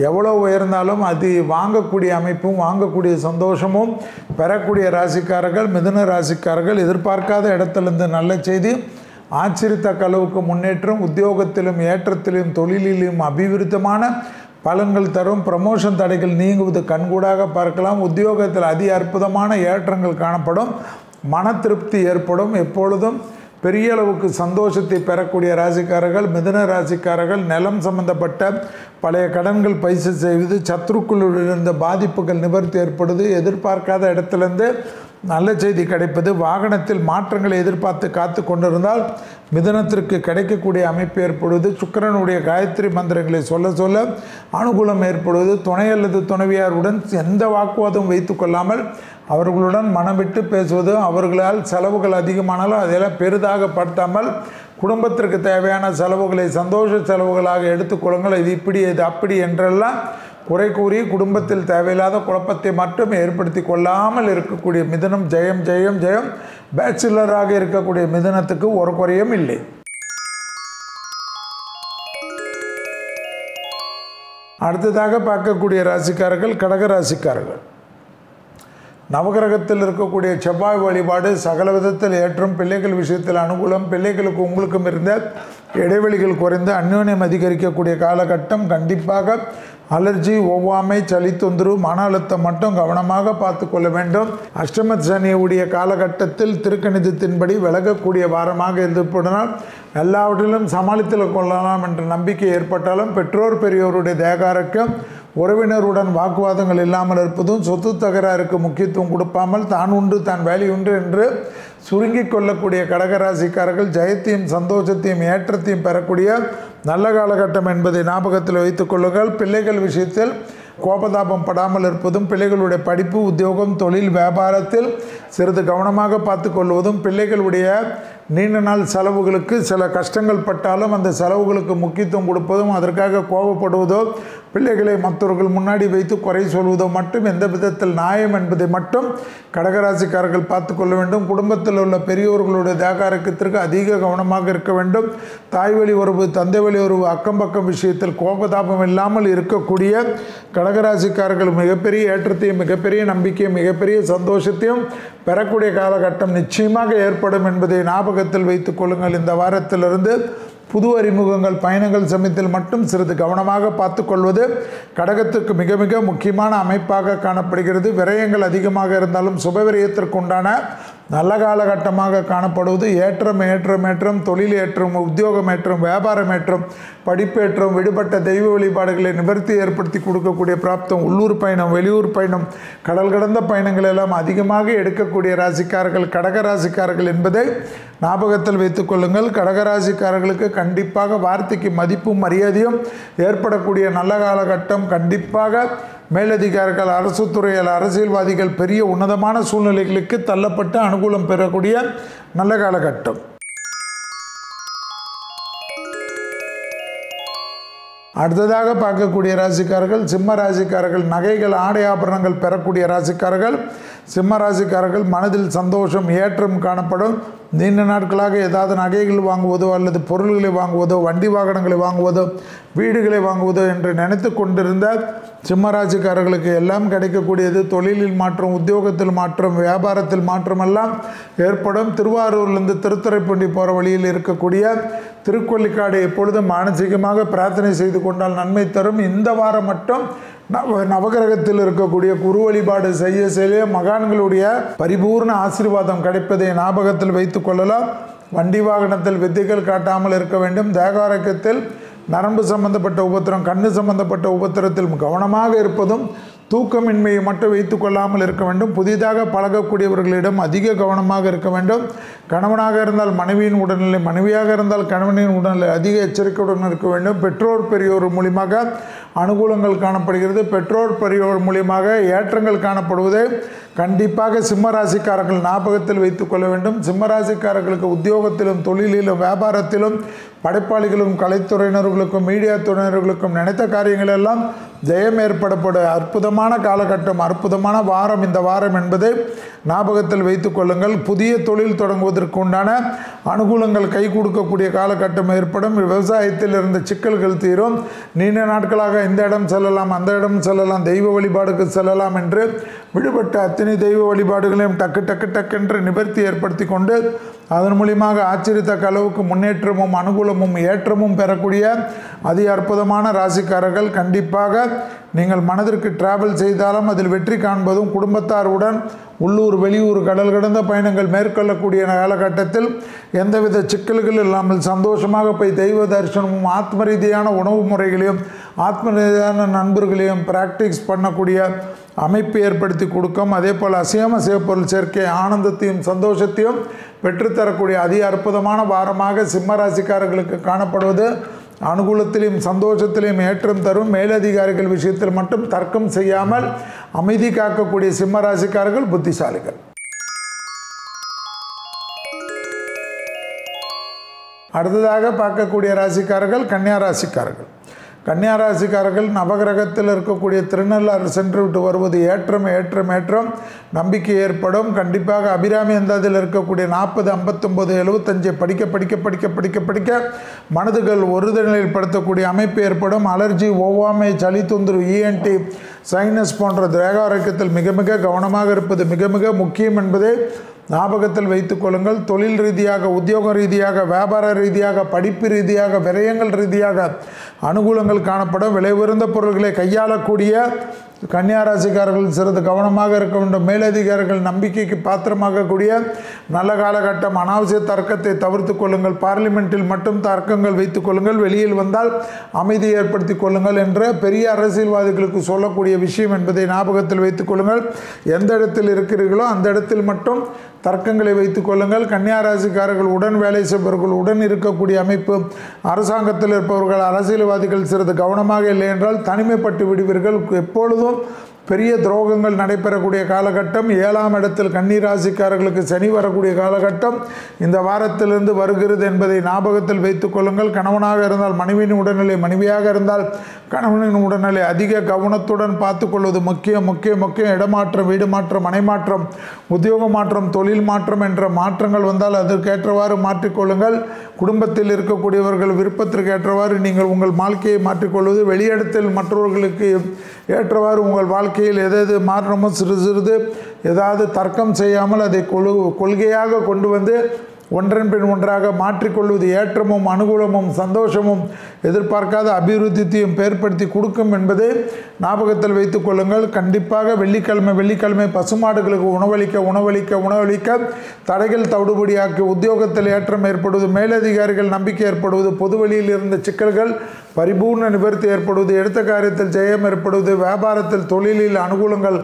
எவ்வளோ உயர்ந்தாலும் அது வாங்கக்கூடிய அமைப்பும் வாங்கக்கூடிய சந்தோஷமும் பெறக்கூடிய ராசிக்காரர்கள் மிதுன ராசிக்காரர்கள். எதிர்பார்க்காத இடத்துலேருந்து நல்ல செய்தி, ஆச்சரியத்தக்க அளவுக்கு முன்னேற்றம், உத்தியோகத்திலும் ஏற்றத்திலும் தொழிலிலும் அபிவிருத்தமான பலன்கள் தரும். ப்ரமோஷன் தடைகள் நீங்குவது கண்கூடாக பார்க்கலாம். உத்தியோகத்தில் அதி அற்புதமான ஏற்றங்கள் காணப்படும். மன திருப்தி ஏற்படும். எப்பொழுதும் பெரிய அளவுக்கு சந்தோஷத்தை பெறக்கூடிய ராசிக்காரர்கள் மிதுன ராசிக்காரர்கள். நிலம் சம்பந்தப்பட்ட பழைய கடன்கள் பைசல் செய்வது, சத்ருக்களுடன் இருந்த பாதிப்புகள் நிவர்த்தி ஏற்படுவது, எதிர்பார்க்காத இடத்துலேருந்து நல்ல செய்தி கிடைப்பது, வாகனத்தில் மாற்றங்களை எதிர்பார்த்து காத்து கொண்டிருந்தால் மிதுனத்திற்கு கிடைக்கக்கூடிய அமைப்பு ஏற்படுவது, சுக்கிரனுடைய காயத்ரி மந்திரங்களை சொல்ல அனுகூலம் ஏற்படுவது, துணை அல்லது துணைவியாருடன் எந்த வாக்குவாதம் வைத்து கொள்ளாமல் அவர்களுடன் மனம் விட்டு பேசுவது, அவர்களால் செலவுகள் அதிகமானாலும் அதெல்லாம் பெரிதாக படுத்தாமல் குடும்பத்திற்கு தேவையான செலவுகளை சந்தோஷ செலவுகளாக எடுத்துக்கொள்ளுங்கள். இது இப்படி, இது அப்படி என்றெல்லாம் குறை கூறி குடும்பத்தில் தேவையில்லாத குழப்பத்தை மட்டும் ஏற்படுத்தி கொள்ளாமல் இருக்கக்கூடிய மிதுனம் ஜெயம். பேச்சுலராக இருக்கக்கூடிய மிதுனத்துக்கு ஒரு குறையும் இல்லை. அடுத்ததாக பார்க்கக்கூடிய ராசிக்காரர்கள் கடக ராசிக்காரர்கள். நவகிரகத்தில் இருக்கக்கூடிய செவ்வாய் வழிபாடு சகல விதத்தில் ஏற்றம், பிள்ளைகள் விஷயத்தில் அனுகூலம், பிள்ளைகளுக்கு உங்களுக்கும் இருந்த இடைவெளிகள் குறைந்து அந்யோன்யம் அதிகரிக்கக்கூடிய காலகட்டம். கண்டிப்பாக அலர்ஜி, ஒவ்வாமை, சளி தொந்தரவு, மன அழுத்தம் மட்டும் கவனமாக பார்த்து கொள்ள வேண்டும். அஷ்டம சனியுடைய காலகட்டத்தில் திருக்கணிதத்தின்படி விலகக்கூடிய வாரமாக இருப்பதனால் எல்லாவற்றிலும் சமாளித்து கொள்ளலாம் என்ற நம்பிக்கை ஏற்பட்டாலும் பெற்றோர் பெரியோருடைய தேகாரக்கம், உறவினருடன் வாக்குவாதங்கள் இல்லாமல் இருப்பதும், சொத்து தகராறுக்கு முக்கியத்துவம் கொடுப்பாமல் தான் உண்டு தான் வேலை உண்டு என்று சுருங்கி கொள்ளக்கூடிய கடகராசிக்காரர்கள் ஜெயத்தையும் சந்தோஷத்தையும் ஏற்றத்தையும் பெறக்கூடிய நல்ல காலகட்டம் என்பதை ஞாபகத்தில் வைத்துக் கொள்ளுங்கள். பிள்ளைகள் விஷயத்தில் கோபதாபம் படாமல் இருப்பதும், பிள்ளைகளுடைய படிப்பு, உத்தியோகம், தொழில், வியாபாரத்தில் சிறிது கவனமாக பார்த்து கொள்வதும், பிள்ளைகளுடைய நீண்ட நாள் செலவுகளுக்கு சில கஷ்டங்கள் பட்டாலும் அந்த செலவுகளுக்கு முக்கியத்துவம் கொடுப்பதும், அதற்காக கோபப்படுவதோ, பிள்ளைகளை மற்றவர்கள் முன்னாடி வைத்து குறை சொல்வதோ மட்டும் எந்த விதத்தில் நியாயம் என்பதை மட்டும் கடகராசிக்காரர்கள் பார்த்து கொள்ள வேண்டும். குடும்பத்தில் உள்ள பெரியோர்களுடைய தேகாரக்கத்திற்கு அதிக கவனமாக இருக்க வேண்டும். தாய் வழி உறவு, தந்தை வழி உறவு, அக்கம் பக்கம் விஷயத்தில் கோபதாபம் இல்லாமல் இருக்கக்கூடிய கடகராசிக்காரர்கள் மிகப்பெரிய ஏற்றத்தையும் மிகப்பெரிய நம்பிக்கையும் மிகப்பெரிய சந்தோஷத்தையும் பெறக்கூடிய காலகட்டம் நிச்சயமாக ஏற்படும் என்பதை ஞாபகத்தில் வைத்துக் கொள்ளுங்கள். இந்த வாரத்திலிருந்து புது அறிமுகங்கள் பயணங்கள் சமயத்தில் மட்டும் சிறிது கவனமாக பார்த்துக்கொள்வது கடகத்துக்கு மிக மிக முக்கியமான அமைப்பாக காணப்படுகிறது. விரயங்கள் அதிகமாக இருந்தாலும் சுபவிரயத்திற்கு உண்டான நல்ல காலகட்டமாக காணப்படுவது. ஏற்றம் தொழில் ஏற்றம், உத்தியோகம் ஏற்றம், வியாபாரம் ஏற்றம், படிப்பேற்றம், விடுபட்ட தெய்வ வழிபாடுகளை நிவர்த்தி ஏற்படுத்தி கொடுக்கக்கூடிய பிராப்தம், உள்ளூர் பயணம், வெளியூர் பயணம், கடல் கடந்த பயணங்கள் எல்லாம் அதிகமாக எடுக்கக்கூடிய ராசிக்காரர்கள் கடக ராசிக்காரர்கள் என்பதை ஞாபகத்தில் வைத்துக் கொள்ளுங்கள். கடகராசிக்காரர்களுக்கு கண்டிப்பாக வார்த்தைக்கு மதிப்பும் மரியாதையும் ஏற்படக்கூடிய நல்ல காலகட்டம். கண்டிப்பாக மேலதிகாரிகள், அரசு துறையில் அரசியல்வாதிகள் பெரிய உன்னதமான சூழ்நிலைகளுக்கு தள்ளப்பட்டு அனுகூலம் பெறக்கூடிய நல்ல காலகட்டம். அடுத்ததாக பார்க்கக்கூடிய ராசிக்காரர்கள் சிம்ம ராசிக்காரர்கள். நகைகள், ஆடை ஆபரணங்கள் பெறக்கூடிய ராசிக்காரர்கள் சிம்ம ராசிக்காரர்கள். மனதில் சந்தோஷம், ஏற்றம் காணப்படும். நீண்ட நாட்களாக ஏதாவது நகைகள் வாங்குவதோ அல்லது பொருள்களை வாங்குவதோ, வண்டி வாகனங்களை வாங்குவதோ, வீடுகளை வாங்குவதோ என்று நினைத்து கொண்டிருந்த சிம்மராசிக்காரர்களுக்கு எல்லாம் கிடைக்கக்கூடியது. தொழிலில் மாற்றம், உத்தியோகத்தில் மாற்றம், வியாபாரத்தில் மாற்றம் எல்லாம் ஏற்படும். திருவாரூர்லேருந்து திருத்துறைப்பூண்டி போகிற வழியில் இருக்கக்கூடிய திருக்கொல்லிக்காடு எப்பொழுதும் மானசீகமாக பிரார்த்தனை செய்து கொண்டால் நன்மை தரும். இந்த வாரம் மட்டும் நவகிரகத்தில் இருக்கக்கூடிய குரு வழிபாடு செய்ய மகான்களுடைய பரிபூர்ண ஆசீர்வாதம் கிடைப்பதை ஞாபகத்தில் வைத்துக் கொள்ளலாம். வண்டி வாகனத்தில் வித்தைகள் காட்டாமல் இருக்க வேண்டும். தேகாரோக்கியத்தில் நரம்பு சம்பந்தப்பட்ட உபத்திரம், கண்ணு சம்பந்தப்பட்ட உபத்திரத்தில் கவனமாக இருப்பதும், தூக்கமின்மையை மட்டும் வைத்து கொள்ளாமல் இருக்க வேண்டும். புதிதாக பழகக்கூடியவர்களிடம் அதிக கவனமாக இருக்க வேண்டும். கணவனாக இருந்தால் மனைவியின் உடல்நிலை, மனைவியாக இருந்தால் கணவனின் உடல்நிலை அதிக எச்சரிக்கையுடன் இருக்க வேண்டும். பெற்றோர் பெரியோர் மூலியமாக அனுகூலங்கள் காணப்படுகிறது. பெற்றோர் பெரியோர் மூலியமாக ஏற்றங்கள் காணப்படுவதை கண்டிப்பாக சிம்மராசிக்காரர்கள் ஞாபகத்தில் வைத்துக் கொள்ள வேண்டும். சிம்மராசிக்காரர்களுக்கு உத்தியோகத்திலும், தொழிலிலும், வியாபாரத்திலும், படைப்பாளிகளும், கலைத்துறையினர்களுக்கும், மீடியா துறையினர்களுக்கும் நினைத்த காரியங்கள் எல்லாம் ஜெயம் ஏற்படப்பட அற்புதமான காலகட்டம், அற்புதமான வாரம் இந்த வாரம் என்பதை ஞாபகத்தில் வைத்துக் கொள்ளுங்கள். புதிய தொழில் தொடங்குவதற்கு உண்டான அனுகூலங்கள் கை கொடுக்கக்கூடிய காலகட்டம் ஏற்படும். விவசாயத்தில் இருந்த சிக்கல்கள் தீரும். நீண்ட நாட்களாக இந்த இடம் செல்லலாம், அந்த இடம் செல்லலாம், தெய்வ வழிபாடுக்கு செல்லலாம் என்று விடுபட்ட அத்தனை தெய்வ வழிபாடுகளையும் டக்கு நிவர்த்தி ஏற்படுத்தி கொண்டு அதன் மூலியமாக ஆச்சரியத்தக்க அளவுக்கு முன்னேற்றமும் அனுகூலமும் ஏற்றமும் பெறக்கூடிய அதி அற்புதமான ராசிக்காரர்கள். கண்டிப்பாக நீங்கள் மனதிற்கு டிராவல் செய்தாலும் அதில் வெற்றி காண்பதும், குடும்பத்தாருடன் உள்ளூர் வெளியூர் கடல் கடந்த பயணங்கள் மேற்கொள்ளக்கூடிய காலகட்டத்தில் எந்தவித சிக்கல்கள் இல்லாமல் சந்தோஷமாக போய் தெய்வ தரிசனமும், ஆத்ம ரீதியான உணவு முறைகளையும், ஆத்ம ரீதியான நண்பர்களையும் பிராக்டிஸ் பண்ணக்கூடிய அமைப்பு ஏற்படுத்தி கொடுக்கும். அதே போல் அசையாம பொருள் சேர்க்கை ஆனந்தத்தையும் சந்தோஷத்தையும் பெற்றுத்தரக்கூடிய அதி அற்புதமான வாரமாக சிம்மராசிக்காரர்களுக்கு காணப்படுவது அனுகூலத்திலையும் சந்தோஷத்திலையும் ஏற்றம் தரும். மேலதிகாரிகள் விஷயத்தில் மட்டும் தர்க்கம் செய்யாமல் அமைதி காக்கக்கூடிய சிம்மராசிக்காரர்கள் புத்திசாலிகள். அடுத்ததாக பார்க்கக்கூடிய ராசிக்காரர்கள் கன்னியா ராசிக்காரர்கள். கன்னியா ராசிக்காரர்கள் நவகிரகத்தில் இருக்கக்கூடிய திருநள்ளாறு சென்று விட்டு வருவது ஏற்றம் நம்பிக்கை ஏற்படும். கண்டிப்பாக அபிராமி அந்தாதில் இருக்கக்கூடிய 40, 59, 75 படிக்க மனதுகள் ஒருநிலைப்படுத்தக்கூடிய அமைப்பு ஏற்படும். அலர்ஜி, ஒவ்வாமை, சளி தொந்தரவு, ENT, சைனஸ் போன்ற தேக ஆரோக்கியத்தில் மிக மிக கவனமாக இருப்பது மிக மிக முக்கியம் என்பதை ஞாபகத்தில் வைத்துக் கொள்ளுங்கள். தொழில் ரீதியாக, உத்தியோக ரீதியாக, வியாபார ரீதியாக, படிப்பு ரீதியாக, விரயங்கள் ரீதியாக அனுகூலங்கள் காணப்படும். விலை உயர்ந்த பொருட்களை கையாளக்கூடிய கன்னியா ராசிக்காரர்கள் சிறிது கவனமாக இருக்க வேண்டும். மேலதிகாரிகள் நம்பிக்கைக்கு பாத்திரமாகக்கூடிய நல்ல காலகட்டம். அனாவசிய தர்க்கத்தை தவிர்த்து கொள்ளுங்கள். பார்லிமெண்ட்டில் மட்டும் தர்க்கங்கள் வைத்துக் கொள்ளுங்கள். வெளியில் வந்தால் அமைதியை ஏற்படுத்தி கொள்ளுங்கள் என்ற பெரிய அரசியல்வாதிகளுக்கு சொல்லக்கூடிய விஷயம் என்பதை ஞாபகத்தில் வைத்துக் கொள்ளுங்கள். எந்த இடத்தில் இருக்கிறீர்களோ அந்த இடத்தில் மட்டும் தர்க்கங்களை வைத்துக் கொள்ளுங்கள். கன்னியா ராசிக்காரர்கள் உடன் வேலை செய்பவர்கள், உடன் இருக்கக்கூடிய அமைப்பு, அரசாங்கத்தில் இருப்பவர்கள், அரசியல்வாதிகள் சிறிது கவனமாக இல்லை என்றால் தனிமைப்பட்டு விடுவீர்கள். எப்பொழுதும் பெரிய துரோகங்கள் நடைபெறக்கூடிய காலகட்டம். 7ஆம் இடத்தில் கன்னி ராசிக்காரர்களுக்கு சனி வரக்கூடிய காலகட்டம் இந்த வாரத்திலிருந்து வருகிறது என்பதை ஞாபகத்தில் வைத்துக் கொள்ளுங்கள். கணவனாக இருந்தால் மனைவியின் உடல்நிலை, மனைவியாக இருந்தால் கணவனின் உடல்நிலை அதிக கவனத்துடன் பார்த்துக்கொள்வது முக்கியம். இடமாற்றம், வீடு மாற்றம், மனை மாற்றம், உத்தியோக மாற்றம், தொழில் மாற்றம் என்ற மாற்றங்கள் வந்தால் அதற்கேற்றவாறு மாற்றிக்கொள்ளுங்கள். குடும்பத்தில் இருக்கக்கூடியவர்கள் விருப்பத்திற்கு ஏற்றவாறு நீங்கள் உங்கள் வாழ்க்கையை மாற்றிக்கொள்வது, வெளியிடத்தில் மற்றவர்களுக்கு ஏற்றவாறு உங்கள் வாழ்க்கையில் எது மாற்றமோ சிறிது ஏதாவது தர்க்கம் செய்யாமல் அதை கொள்கையாக கொண்டு வந்து ஒன்றன் பின் ஒன்றாக மாற்றிக்கொள்வது ஏற்றமும் அனுகூலமும் சந்தோஷமும் எதிர்பார்க்காத அபிவிருத்தியையும் ஏற்படுத்தி கொடுக்கும் என்பதை ஞாபகத்தில் வைத்துக் கொள்ளுங்கள். கண்டிப்பாக வெள்ளிக்கிழமை பசுமாடுகளுக்கு உணவளிக்க தடைகள் தவிடுபடியாக்கி உத்தியோகத்தில் ஏற்றம் ஏற்படுவது, மேலதிகாரிகள் நம்பிக்கை ஏற்படுவது, பொது வழியில் இருந்த சிக்கல்கள் பரிபூர்ண நிவர்த்தி ஏற்படுவது, எடுத்த காரியத்தில் ஜெயம் ஏற்படுவது, வியாபாரத்தில் தொழிலில் அனுகூலங்கள்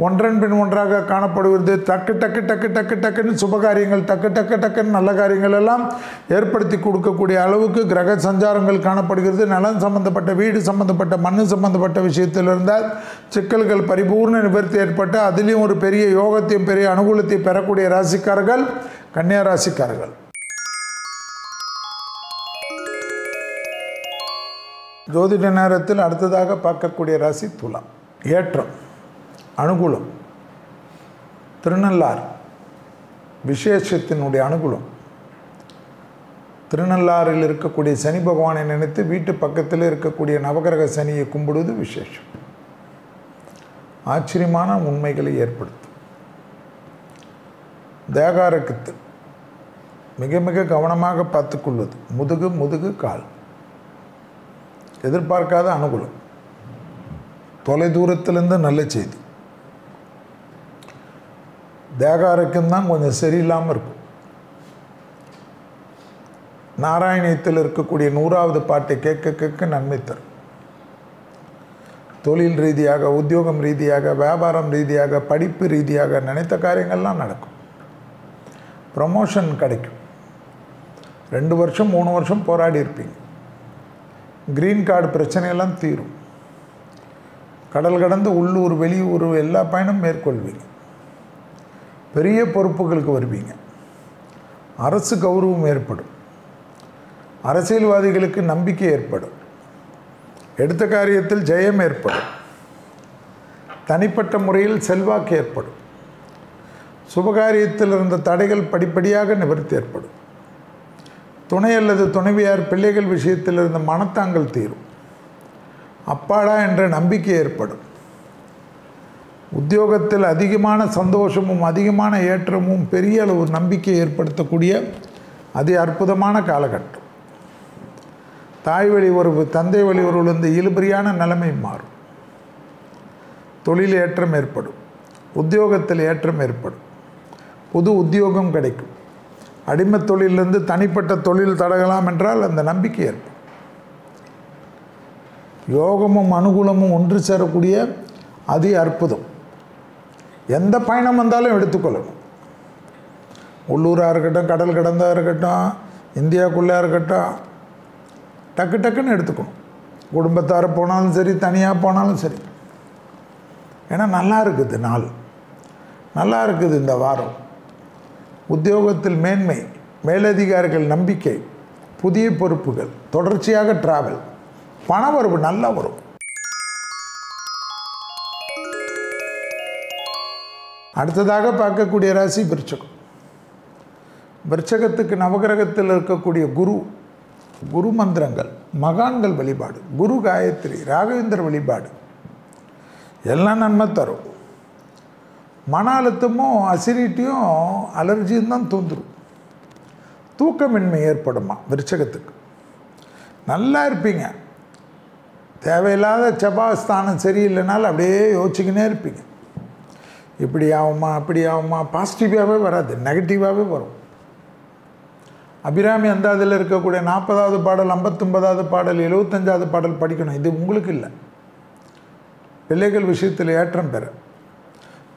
ஒன்றன் பின் ஒன்றாக காணப்படுவது, டக்குன்னு சுபகாரியங்கள் டக்குன்னு நல்ல காரியங்கள் எல்லாம் ஏற்படுத்தி கொடுக்கக்கூடிய அளவுக்கு கிரக சஞ்சாரங்கள் காணப்படுகிறது. நலன் சம்பந்தப்பட்ட, வீடு சம்பந்தப்பட்ட, மண் சம்பந்தப்பட்ட விஷயத்தில் இருந்தால் சிக்கல்கள் பரிபூர்ண நிவர்த்தி ஏற்பட்டு அதிலையும் ஒரு பெரிய யோகத்தையும் பெரிய அனுகூலத்தையும் பெறக்கூடிய ராசிக்காரர்கள் கன்னியா ராசிக்காரர்கள். ஜோதிட நேரத்தில் அடுத்ததாக பார்க்கக்கூடிய ராசி துலாம். ஏற்றம், அனுகூலம், திருநள்ளார் விசேஷத்தினுடைய அனுகூலம். திருநள்ளாறில் இருக்கக்கூடிய சனி பகவானை நினைத்து வீட்டு பக்கத்தில் இருக்கக்கூடிய நவகிரக சனியை கும்பிடுவது விசேஷம். ஆச்சரியமான உண்மைகளை ஏற்படுத்தும். தேகாரக்கத்தில் மிக மிக கவனமாக பார்த்துக்கொள்வது. முதுகு கால் எதிர்பார்க்காத அனுகூலம். தொலை தூரத்திலிருந்து நல்ல செய்தி. தேகாரக்கம் தான் கொஞ்சம் சரியில்லாமல் இருக்கும். நாராயணியத்தில் இருக்கக்கூடிய 100வது பாட்டை கேட்க நன்மை தரும். தொழில் ரீதியாக, உத்தியோகம் ரீதியாக, வியாபாரம் ரீதியாக, படிப்பு ரீதியாக நினைத்த காரியங்கள்லாம் நடக்கும். ப்ரமோஷன் கிடைக்கும். 2 வருஷம் 3 வருஷம் போராடி இருப்பீங்க. கிரீன் கார்டு பிரச்சனையெல்லாம் தீரும். கடல் கடந்து உள்ளூர் வெளியூர் எல்லா பயணம் மேற்கொள்வீங்க. பெரிய பொறுப்புகளுக்கு வருவீங்க. அரசு கௌரவம் ஏற்படும். அரசியல்வாதிகளுக்கு நம்பிக்கை ஏற்படும். எடுத்த காரியத்தில் ஜெயம் ஏற்படும். தனிப்பட்ட முறையில் செல்வாக்கு ஏற்படும். சுபகாரியத்தில் இருந்த தடைகள் படிப்படியாக நிவர்த்தி ஏற்படும். துணை அல்லது துணைவியார் பிள்ளைகள் விஷயத்தில் இருந்த மனத்தாங்கல் தீரும். அப்பாடா என்ற நம்பிக்கை ஏற்படும். உத்தியோகத்தில் அதிகமான சந்தோஷமும் அதிகமான ஏற்றமும் பெரிய அளவு நம்பிக்கை ஏற்படுத்தக்கூடிய அதி அற்புதமான காலகட்டம். தாய் வழி உறவு, தந்தை வழி உறவுலேருந்து இழுபறியான நிலைமை மாறும். தொழில் ஏற்றம் ஏற்படும். உத்தியோகத்தில் ஏற்றம் ஏற்படும். புது உத்தியோகம் கிடைக்கும். அடிமை தொழிலிருந்து தனிப்பட்ட தொழில் தடகலாம் என்றால் அந்த நம்பிக்கை ஏற்படும். யோகமும் அனுகூலமும் ஒன்று சேரக்கூடிய அதி அற்புதம். எந்த பயணம் வந்தாலும் எடுத்துக்கொள்ளணும். உள்ளூராக இருக்கட்டும், கடல் கடந்தாக இருக்கட்டும், இந்தியாவுக்குள்ளே இருக்கட்டும், டக்குன்னு எடுத்துக்கணும். குடும்பத்தார போனாலும் சரி, தனியாக போனாலும் சரி. ஏன்னா நல்லா இருக்குது நாள், நல்லா இருக்குது இந்த வாரம். உத்தியோகத்தில் மேன்மை, மேலதிகாரிகள் நம்பிக்கை, புதிய பொறுப்புகள், தொடர்ச்சியாக டிராவல், பண வரவு நல்லா வரும். அடுத்ததாக பார்க்கக்கூடிய ராசி விருச்சகம். விருச்சகத்துக்கு நவகிரகத்தில் இருக்கக்கூடிய குரு மந்திரங்கள், மகான்கள் வழிபாடு, குரு காயத்ரி, ராகவேந்திர வழிபாடு எல்லாம் நன்மை தரும். மன அழுத்தமும் அசிடிட்டியும் அலர்ஜியும் தான் தோன்றும். தூக்கமின்மை ஏற்படுமா விருச்சகத்துக்கு. நல்லா இருப்பீங்க. தேவையில்லாத செவ்வாய்ஸ்தானம் சரியில்லைனாலும் அப்படியே யோசிச்சுக்கினே இருப்பீங்க. இப்படி ஆகுமா அப்படி ஆகுமா, பாசிட்டிவாகவே வராது, நெகட்டிவாகவே வரும். அபிராமி அந்தாதில் இருக்கக்கூடிய 40வது பாடல், 59வது பாடல், 75வது பாடல் படிக்கணும். இது உங்களுக்கு இல்லை. பிள்ளைகள் விஷயத்தில் ஏற்றம் பெற,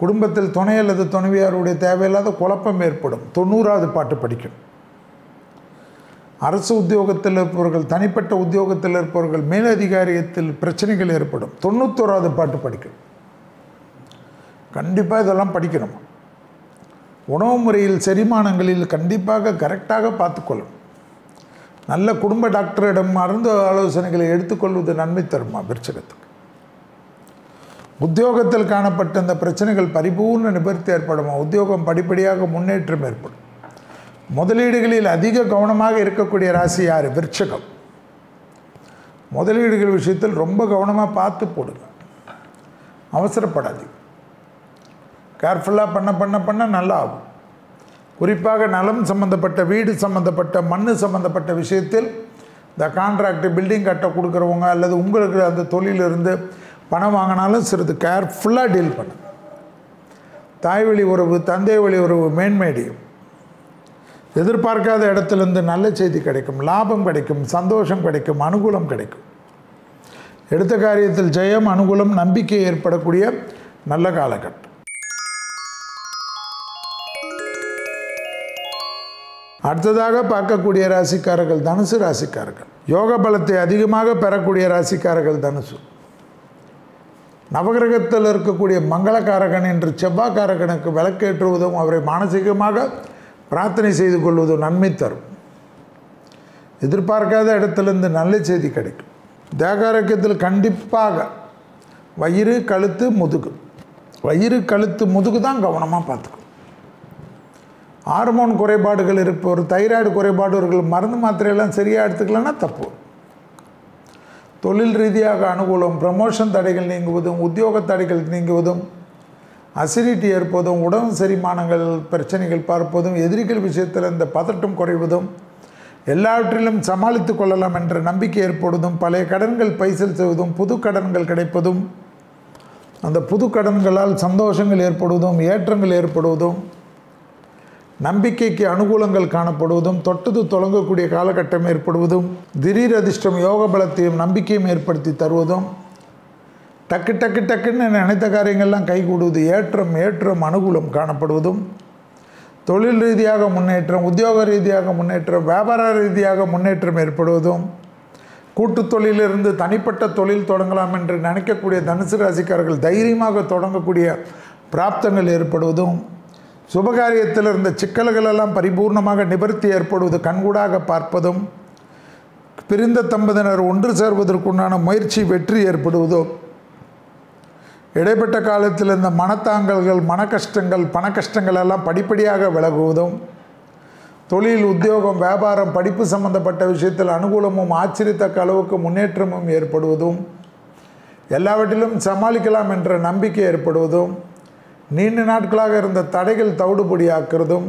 குடும்பத்தில் துணை அல்லது துணைவியாருடைய தேவையில்லாத குழப்பம் ஏற்படும். 90வது பாட்டு படிக்கணும். அரசு உத்தியோகத்தில் இருப்பவர்கள், தனிப்பட்ட உத்தியோகத்தில் இருப்பவர்கள், மேலதிகாரியத்தில் பிரச்சனைகள் ஏற்படும். 91வது பாட்டு படிக்கணும். கண்டிப்பாக இதெல்லாம் படிக்கணும். உணவு முறையில் செரிமானங்களில் கண்டிப்பாக கரெக்டாக பார்த்துக்கொள்ளணும். நல்ல குடும்ப டாக்டரிடம் மருந்து ஆலோசனைகளை எடுத்துக்கொள்வது நன்மை தருமா விருச்சகத்துக்கு. உத்தியோகத்தில் காணப்பட்ட இந்த பிரச்சனைகள் பரிபூர்ண நிவர்த்தி ஏற்படுமா. உத்தியோகம் படிப்படியாக முன்னேற்றம் ஏற்படும். முதலீடுகளில் அதிக கவனமாக இருக்கக்கூடிய ராசி யார்? விருச்சகம். முதலீடுகள் விஷயத்தில் ரொம்ப கவனமாக பார்த்து போடுங்க. அவசரப்படாதீங்க. கேர்ஃபுல்லாக பண்ண நல்லா ஆகும். குறிப்பாக நலம் சம்பந்தப்பட்ட, வீடு சம்பந்தப்பட்ட, மண் சம்பந்தப்பட்ட விஷயத்தில் இந்த கான்ட்ராக்ட் பில்டிங் கட்ட கொடுக்குறவங்க அல்லது உங்களுக்கு அந்த தொழிலிருந்து பணம் வாங்கினாலும் சிறிது கேர்ஃபுல்லாக டீல் பண்ணுங்க. தாய் வழி உறவு, தந்தை வழி உறவு மேன்மேடியும். எதிர்பார்க்காத இடத்துலேருந்து நல்ல செய்தி கிடைக்கும், லாபம் கிடைக்கும், சந்தோஷம் கிடைக்கும், அனுகூலம் கிடைக்கும். எடுத்த காரியத்தில் ஜெயம், அனுகூலம், நம்பிக்கை ஏற்படக்கூடிய நல்ல காலகட்டம். அடுத்ததாக பார்க்கக்கூடிய ராசிக்காரர்கள் தனுசு ராசிக்காரர்கள். யோக பலத்தை அதிகமாக பெறக்கூடிய ராசிக்காரர்கள் தனுசு. நவகிரகத்தில் இருக்கக்கூடிய மங்களகாரகன் என்று செவ்வாய்க்காரகனுக்கு விளக்கேற்றுவதும் அவரை மானசீகமாக பிரார்த்தனை செய்து கொள்வதும் நன்மை தரும். எதிர்பார்க்காத இடத்துலேருந்து நல்ல செய்தி கிடைக்கும். தேகாரோக்கியத்தில் கண்டிப்பாக வயிறு, கழுத்து, முதுகு. வயிறு, கழுத்து, முதுகு தான் கவனமாக பார்த்துக்கும். ஹார்மோன் குறைபாடுகள் இருப்பவர், தைராய்டு குறைபாடுகள் மருந்து மாத்திரையெல்லாம் சரியாக எடுத்துக்கலன்னா தப்பு. தொழில் ரீதியாக அனுகூலம், ப்ரமோஷன் தடைகள் நீங்குவதும், உத்தியோக தடைகள் நீங்குவதும், அசிடிட்டி ஏற்பதும், உடம்பு செரிமானங்கள் பிரச்சனைகள் பார்ப்பதும், எதிரிகள் விஷயத்தில் இந்த பதட்டம் குறைவதும், எல்லாவற்றிலும் சமாளித்து கொள்ளலாம் என்ற நம்பிக்கை ஏற்படுவதும், பழைய கடன்கள் பைசல் செய்வதும், புது கடன்கள் கிடைப்பதும், அந்த புது கடன்களால் சந்தோஷங்கள் ஏற்படுவதும், ஏற்றங்கள் ஏற்படுவதும், நம்பிக்கைக்கு அனுகூலங்கள் காணப்படுவதும், தொட்டது தொடங்கக்கூடிய காலகட்டம் ஏற்படுவதும், திடீர் அதிர்ஷ்டம் யோக பலத்தையும் நம்பிக்கையும் ஏற்படுத்தி தருவதும், டக்கு டக்கு டக்குன்னு நினைத்த காரியங்கள்லாம் கைகூடுவது, ஏற்றம் அனுகூலம் காணப்படுவதும், தொழில் ரீதியாக முன்னேற்றம், உத்தியோக ரீதியாக முன்னேற்றம், வியாபார ரீதியாக முன்னேற்றம் ஏற்படுவதும், கூட்டு தொழிலிருந்து தனிப்பட்ட தொழில் தொடங்கலாம் என்று நினைக்கக்கூடிய தனுசு ராசிக்காரர்கள் தைரியமாக தொடங்கக்கூடிய பிராப்தங்கள் ஏற்படுவதும், சுபகாரியத்தில் இருந்த சிக்கல்களெல்லாம் பரிபூர்ணமாக நிவர்த்தி ஏற்படுவது கண்கூடாக பார்ப்பதும், பிரிந்த தம்பதியினர் ஒன்று சேர்வதற்குண்டான முயற்சி வெற்றி ஏற்படுவதும், இடைப்பட்ட காலத்தில் இந்த மனத்தாங்கல்கள், மன கஷ்டங்கள், பண கஷ்டங்கள் எல்லாம் படிப்படியாக விலகுவதும், தொழில், உத்தியோகம், வியாபாரம், படிப்பு சம்பந்தப்பட்ட விஷயத்தில் அனுகூலமும் ஆச்சரியத்தக்க அளவுக்கு முன்னேற்றமும் ஏற்படுவதும், எல்லாவற்றிலும் சமாளிக்கலாம் என்ற நம்பிக்கை ஏற்படுவதும், நீண்ட நாட்களாக இருந்த தடைகள் தவிடுபடியாக்குறதும்,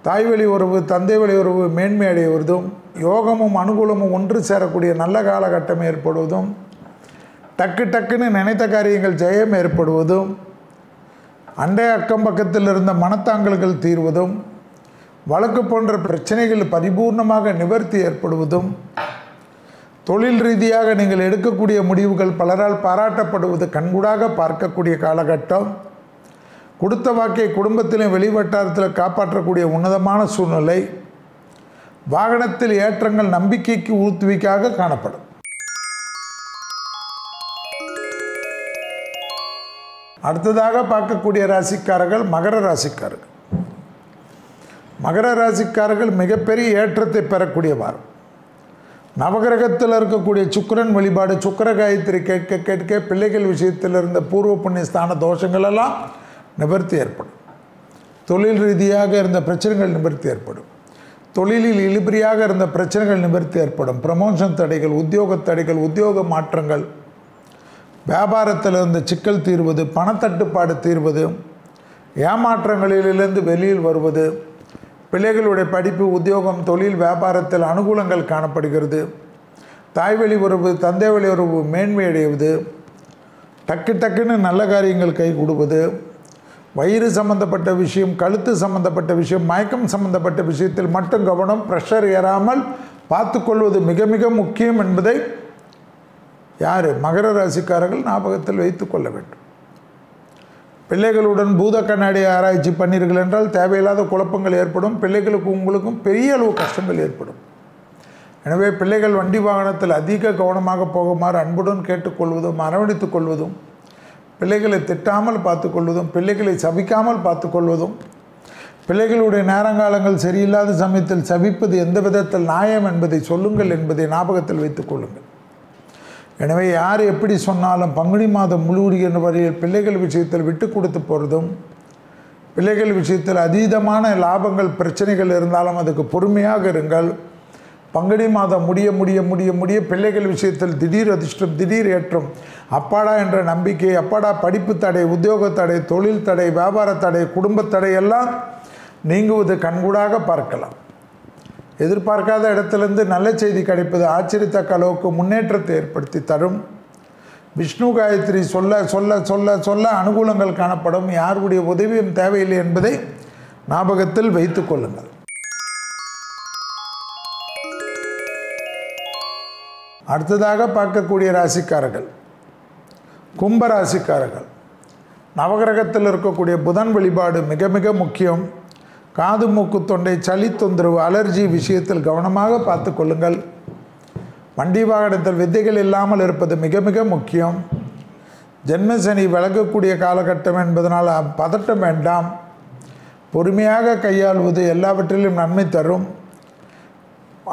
தாய்வழி உறவு, தந்தை வழி உறவு மேன்மை அடைவதும், யோகமும் அனுகூலமும் ஒன்று சேரக்கூடிய நல்ல காலகட்டம் ஏற்படுவதும், டக்கு டக்குன்னு நினைத்த காரியங்கள் ஜெயம் ஏற்படுவதும், அண்டை அக்கம் பக்கத்தில் இருந்த மனத்தாங்கல்கள் தீர்வதும், வழக்கு போன்ற பிரச்சனைகள் பரிபூர்ணமாக நிவர்த்தி ஏற்படுவதும், தொழில் ரீதியாக நீங்கள் எடுக்கக்கூடிய முடிவுகள் பலரால் பாராட்டப்படுவது கண்கூடாக பார்க்கக்கூடிய காலகட்டம். கொடுத்த வாக்கை குடும்பத்திலும் வெளிவட்டாரத்தில் காப்பாற்றக்கூடிய உன்னதமான சூழ்நிலை, வாகனத்தில் ஏற்றங்கள் நம்பிக்கைக்கு ஊக்குவிக்காக காணப்படும். அடுத்ததாக பார்க்கக்கூடிய ராசிக்காரர்கள் மகர ராசிக்காரர்கள். மகர ராசிக்காரர்கள் மிகப்பெரிய ஏற்றத்தை பெறக்கூடிய வாரம். நவகிரகத்தில் இருக்கக்கூடிய சுக்கிரன் வழிபாடு, சுக்கிர காயத்ரி கேட்க கேட்க பிள்ளைகள் விஷயத்தில் இருந்த பூர்வ புண்ணிய ஸ்தான தோஷங்கள் எல்லாம் நிவர்த்தி ஏற்படும். தொழில் ரீதியாக இருந்த பிரச்சனைகள் நிவர்த்தி ஏற்படும். தொழிலில் இழுபறியாக இருந்த பிரச்சனைகள் நிவர்த்தி ஏற்படும். ப்ரமோஷன் தடைகள், உத்தியோக தடைகள், உத்தியோக மாற்றங்கள், வியாபாரத்தில் இருந்த சிக்கல் தீர்வது, பணத்தட்டுப்பாடு தீர்வது, ஏமாற்றங்களிலிருந்து வெளியில் வருவது, பிள்ளைகளுடைய படிப்பு, உத்தியோகம், தொழில், வியாபாரத்தில் அனுகூலங்கள் காணப்படுகிறது. தாய்வழி உறவு, தந்தை வழி உறவு மேன்மை அடைவது, டக்கு டக்குன்னு நல்ல காரியங்கள் கை கொடுப்பது, வயிறு சம்பந்தப்பட்ட விஷயம், கழுத்து சம்பந்தப்பட்ட விஷயம், மயக்கம் சம்பந்தப்பட்ட விஷயத்தில் மட்டும் கவனம், ப்ரெஷர் ஏறாமல் பார்த்து கொள்வது மிக மிக முக்கியம் என்பதை யார் மகர ராசிக்காரர்கள் ஞாபகத்தில் வைத்து கொள்ள வேண்டும். பிள்ளைகளுடன் பூத கண்ணாடி ஆராய்ச்சி பண்ணீர்கள் என்றால் தேவையில்லாத குழப்பங்கள் ஏற்படும். பிள்ளைகளுக்கு உங்களுக்கும் பெரிய அளவு கஷ்டங்கள் ஏற்படும். எனவே பிள்ளைகள் வண்டி வாகனத்தில் அதிக கவனமாக போகுமாறு அன்புடன் கேட்டுக்கொள்வதும், அரவணைத்துக் கொள்வதும், பிள்ளைகளை திட்டாமல் பார்த்து கொள்வதும், பிள்ளைகளை சபிக்காமல் பார்த்து கொள்வதும், பிள்ளைகளுடைய நேரங்காலங்கள் சரியில்லாத சமயத்தில் சபிப்பது எந்த விதத்தில் நியாயம் என்பதை சொல்லுங்கள் என்பதை ஞாபகத்தில் வைத்துக் கொள்ளுங்கள். எனவே யார் எப்படி சொன்னாலும் பங்குனி மாதம் முழுவதுகின்ற வரையில் பிள்ளைகள் விஷயத்தில் விட்டு கொடுத்து போகிறதும், பிள்ளைகள் விஷயத்தில் அதீதமான லாபங்கள் பிரச்சனைகள் இருந்தாலும் அதுக்கு பொறுமையாக இருங்கள். பங்குனி மாதம் முடிய முடிய முடிய முடிய பிள்ளைகள் விஷயத்தில் திடீர் அதிர்ஷ்டம், திடீர் ஏற்றம், அப்பாடா என்ற நம்பிக்கை, அப்பாடா படிப்பு தடை, உத்தியோக தடை, தொழில் தடை, வியாபார தடை, குடும்ப தடை எல்லாம் நீங்குவது கண்கூடாக பார்க்கலாம். எதிர்பார்க்காத இடத்திலிருந்து நல்ல செய்தி கிடைப்பது ஆச்சரியத்தக்க அளவுக்கு முன்னேற்றத்தை ஏற்படுத்தி தரும். விஷ்ணு காயத்ரி சொல்ல சொல்ல சொல்ல சொல்ல அனுகூலங்கள் காணப்படும். யாருடைய உதவியும் தேவையில்லை என்பதை ஞாபகத்தில் வைத்துக் கொள்ளுங்கள். அடுத்ததாக பார்க்கக்கூடிய ராசிக்காரர்கள் கும்ப ராசிக்காரர்கள். நவகிரகத்தில் இருக்கக்கூடிய புதன் வழிபாடு மிக மிக முக்கியம். காது மூக்கு தொண்டை சளி தொந்தரவு அலர்ஜி விஷயத்தில் கவனமாக பார்த்து கொள்ளுங்கள். வண்டி வாகனத்தில் வித்தைகள் இல்லாமல் இருப்பது மிக மிக முக்கியம். ஜென்மசனி விலகக்கூடிய காலகட்டம் என்பதனால் பதட்டம் வேண்டாம். பொறுமையாக கையாள்வது எல்லாவற்றிலும் நன்மை தரும்.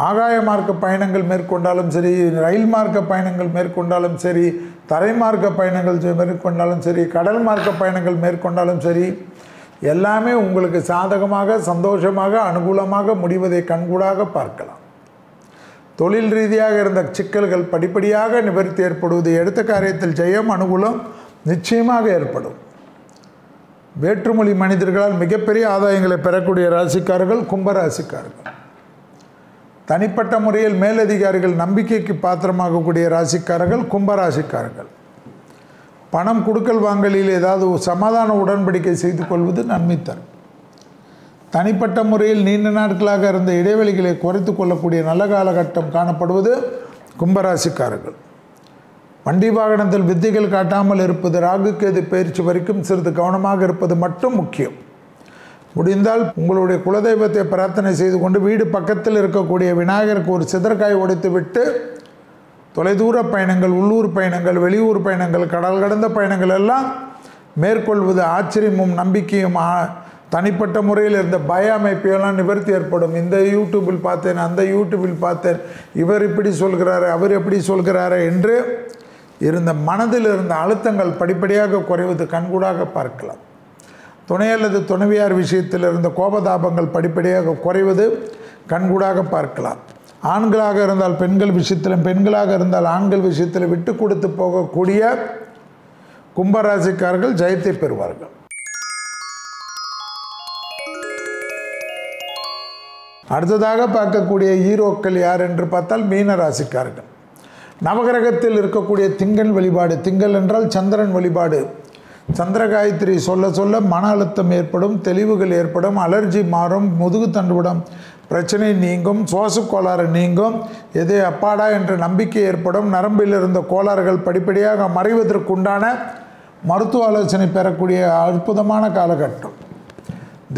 ஆகாய மார்க்க பயணங்கள் மேற்கொண்டாலும் சரி, ரயில் மார்க்க பயணங்கள் மேற்கொண்டாலும் சரி, தரை மார்க்க பயணங்கள் மேற்கொண்டாலும் சரி, கடல் மார்க்க பயணங்கள் மேற்கொண்டாலும் சரி, எல்லாமே உங்களுக்கு சாதகமாக சந்தோஷமாக அனுகூலமாக முடிவதை கண்கூடாக பார்க்கலாம். தொழில் ரீதியாக இருந்த சிக்கல்கள் படிப்படியாக நிவர்த்தி ஏற்படுவது, எடுத்த காரியத்தில் ஜெயம் அனுகூலம் நிச்சயமாக ஏற்படும். வேற்றுமொழி மனிதர்களால் மிகப்பெரிய ஆதாயங்களை பெறக்கூடிய ராசிக்காரர்கள் கும்பராசிக்காரர்கள். தனிப்பட்ட முறையில் மேலதிகாரிகள் நம்பிக்கைக்கு பாத்திரமாகக்கூடிய ராசிக்காரர்கள் கும்பராசிக்காரர்கள். பணம் கொடுக்கல் வாங்கலில் ஏதாவது சமாதான உடன்படிக்கை செய்து கொள்வது நன்மை தரும். தனிப்பட்ட முறையில் நீண்ட நாட்களாக இருந்த இடைவெளிகளை குறைத்து கொள்ளக்கூடிய நல்ல காலகட்டம் காணப்படுவது கும்பராசிக்காரர்கள். வண்டி வாகனத்தில் வித்தைகள் காட்டாமல் இருப்பது, ராகு கேது பயிற்சி வரைக்கும் சிறிது கவனமாக இருப்பது மட்டும் முக்கியம். முடிந்தால் உங்களுடைய குலதெய்வத்தை பிரார்த்தனை செய்து கொண்டு வீடு பக்கத்தில் இருக்கக்கூடிய விநாயகருக்கு ஒரு சிதற்காய் உடைத்து விட்டு தொலைதூர பயணங்கள், உள்ளூர் பயணங்கள், வெளியூர் பயணங்கள், கடல் கடந்த பயணங்கள் எல்லாம் மேற்கொள்வது ஆச்சரியமும் நம்பிக்கையும் தனிப்பட்ட முறையில் இருந்த பய அமைப்பையெல்லாம் நிவர்த்தி ஏற்படும். இந்த யூடியூபில் பார்த்தேன், அந்த யூடியூபில் பார்த்தேன், இவர் இப்படி சொல்கிறாரு, அவர் எப்படி சொல்கிறாரு என்று இருந்த மனதில் இருந்த அழுத்தங்கள் படிப்படியாக குறைவது கண்கூடாக பார்க்கலாம். துணை அல்லது துணைவியார் விஷயத்தில் இருந்த கோபதாபங்கள் படிப்படியாக குறைவது கண்கூடாக பார்க்கலாம். ஆண்களாக இருந்தால் பெண்கள் விஷயத்திலும், பெண்களாக இருந்தால் ஆண்கள் விஷயத்தில் விட்டு கொடுத்து போகக்கூடிய கும்பராசிக்காரர்கள் ஜெயத்தை பெறுவார்கள். அடுத்ததாக பார்க்கக்கூடிய ஹீரோக்கள் யார் என்று பார்த்தால் மீன ராசிக்காரர்கள். நவகிரகத்தில் இருக்கக்கூடிய திங்கள் வழிபாடு, திங்கள் என்றால் சந்திரன் வழிபாடு. சந்திர காயத்ரி சொல்ல சொல்ல மன அழுத்தம் ஏற்படும், தெளிவுகள் ஏற்படும், அலர்ஜி மாறும், முதுகு தண்டுவிடம் பிரச்சனை நீங்கும், சுவாச கோளாறு நீங்கும், எதே அப்பாடா என்ற நம்பிக்கை ஏற்படும். நரம்பில் இருந்த கோளாறுகள் படிப்படியாக மறைவதற்குண்டான மருத்துவ ஆலோசனை பெறக்கூடிய அற்புதமான காலகட்டம்.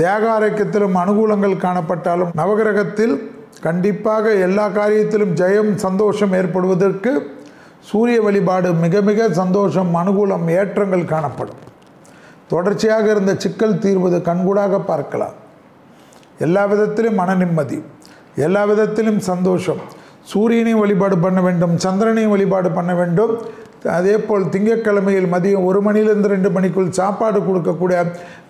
தேக ஆரோக்கியத்திலும் அனுகூலங்கள் காணப்பட்டாலும் நவகிரகத்தில் கண்டிப்பாக எல்லா காரியத்திலும் ஜெயம் சந்தோஷம் ஏற்படுவதற்கு சூரிய வழிபாடு மிக மிக சந்தோஷம், அனுகூலம், ஏற்றங்கள் காணப்படும். தொடர்ச்சியாக இருந்த சிக்கல் தீர்வது கண்கூடாக பார்க்கலாம். எல்லா விதத்திலும் மன நிம்மதி, எல்லா விதத்திலும் சந்தோஷம். சூரியனையும் வழிபாடு பண்ண வேண்டும், சந்திரனையும் வழிபாடு பண்ண வேண்டும். அதே போல் திங்கட்கிழமையில் மதியம் 1 மணிலிருந்து 2 மணிக்குள் சாப்பாடு கொடுக்கக்கூடிய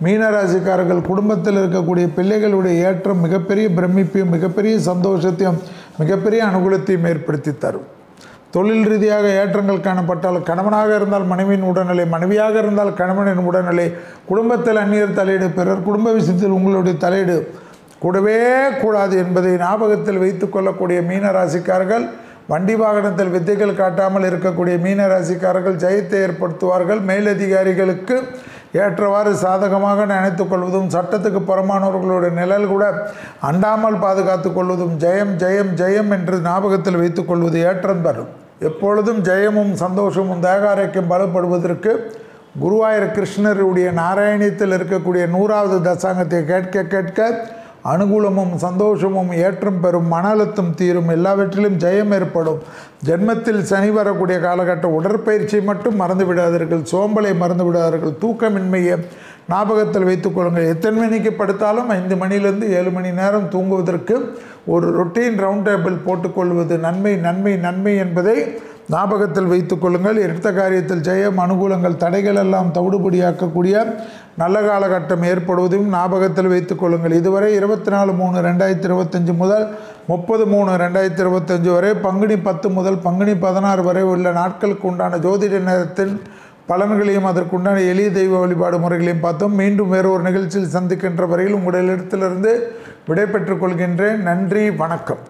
மீனராசிக்காரர்கள் குடும்பத்தில் இருக்கக்கூடிய பிள்ளைகளுடைய ஏற்றம் மிகப்பெரிய பிரமிப்பையும் மிகப்பெரிய சந்தோஷத்தையும் மிகப்பெரிய அனுகூலத்தையும் ஏற்படுத்தி தரும். தொழில் ரீதியாக ஏற்றங்கள் காணப்பட்டால் கணவனாக இருந்தால் மனைவியின் உடல்நிலை, மனைவியாக இருந்தால் கணவனின் உடல்நிலை, குடும்பத்தில் அந்நியர் தலையீடு, பிறர் குடும்ப விஷயத்தில் உங்களுடைய தலையீடு கூடவே கூடாது என்பதை ஞாபகத்தில் வைத்து கொள்ளக்கூடிய மீனராசிக்காரர்கள், வண்டி வாகனத்தில் வித்தைகள் காட்டாமல் இருக்கக்கூடிய மீனராசிக்காரர்கள் ஜெயத்தை ஏற்படுத்துவார்கள். மேலதிகாரிகளுக்கு ஏற்றவாறு சாதகமாக நினைத்து கொள்வதும், சட்டத்துக்கு புறமானவர்களுடைய நிழல் கூட அண்டாமல் பாதுகாத்து கொள்வதும் ஜெயம் ஜெயம் ஜெயம் என்று ஞாபகத்தில் வைத்துக் கொள்வது ஏற்றம் தரும். எப்பொழுதும் ஜெயமும் சந்தோஷமும் தேகாரைக்கும் பலப்படுவதற்கு குருவாயூர் கிருஷ்ணருடைய நாராயணியத்தில் இருக்கக்கூடிய 100வது தசாங்கத்தை கேட்க கேட்க அனுகூலமும் சந்தோஷமும் ஏற்றம் பெறும், மன அழுத்தம் தீரும், எல்லாவற்றிலும் ஜெயம் ஏற்படும். ஜென்மத்தில் சனி வரக்கூடிய காலகட்டம். உடற்பயிற்சியை மட்டும் மறந்து விடாதீர்கள், சோம்பலை மறந்து விடாதீர்கள், தூக்கமின்மையை ஞாபகத்தில் வைத்துக் கொள்ளுங்கள். எத்தனை மணிக்கு படுத்தாலும் 5 மணிலிருந்து 7 மணி நேரம் தூங்குவதற்கு ஒரு ரொட்டீன் ரவுண்ட் டேபிள் போட்டுக்கொள்வது நன்மை நன்மை நன்மை என்பதை ஞாபகத்தில் வைத்துக் கொள்ளுங்கள். எடுத்த காரியத்தில் ஜெயம், அனுகூலங்கள், தடைகள் எல்லாம் தவிடுபடியாக்கக்கூடிய நல்ல காலகட்டம் ஏற்படுவதையும் ஞாபகத்தில் வைத்துக் கொள்ளுங்கள். இதுவரை 24/3/2025 முதல் 30/3/2025 வரை, பங்குனி 10 முதல் பங்குனி 16 வரை உள்ள நாட்களுக்கு உண்டான ஜோதிட நேரத்தின் பலன்களையும் அதற்குண்டான எளிய தெய்வ வழிபாடு முறைகளையும் பார்த்தோம். மீண்டும் வேறு ஒரு நிகழ்ச்சியில் சந்திக்கின்ற வரையில் உங்களிடத்திலிருந்து விடை பெற்றுக் கொள்கின்றேன். நன்றி, வணக்கம்.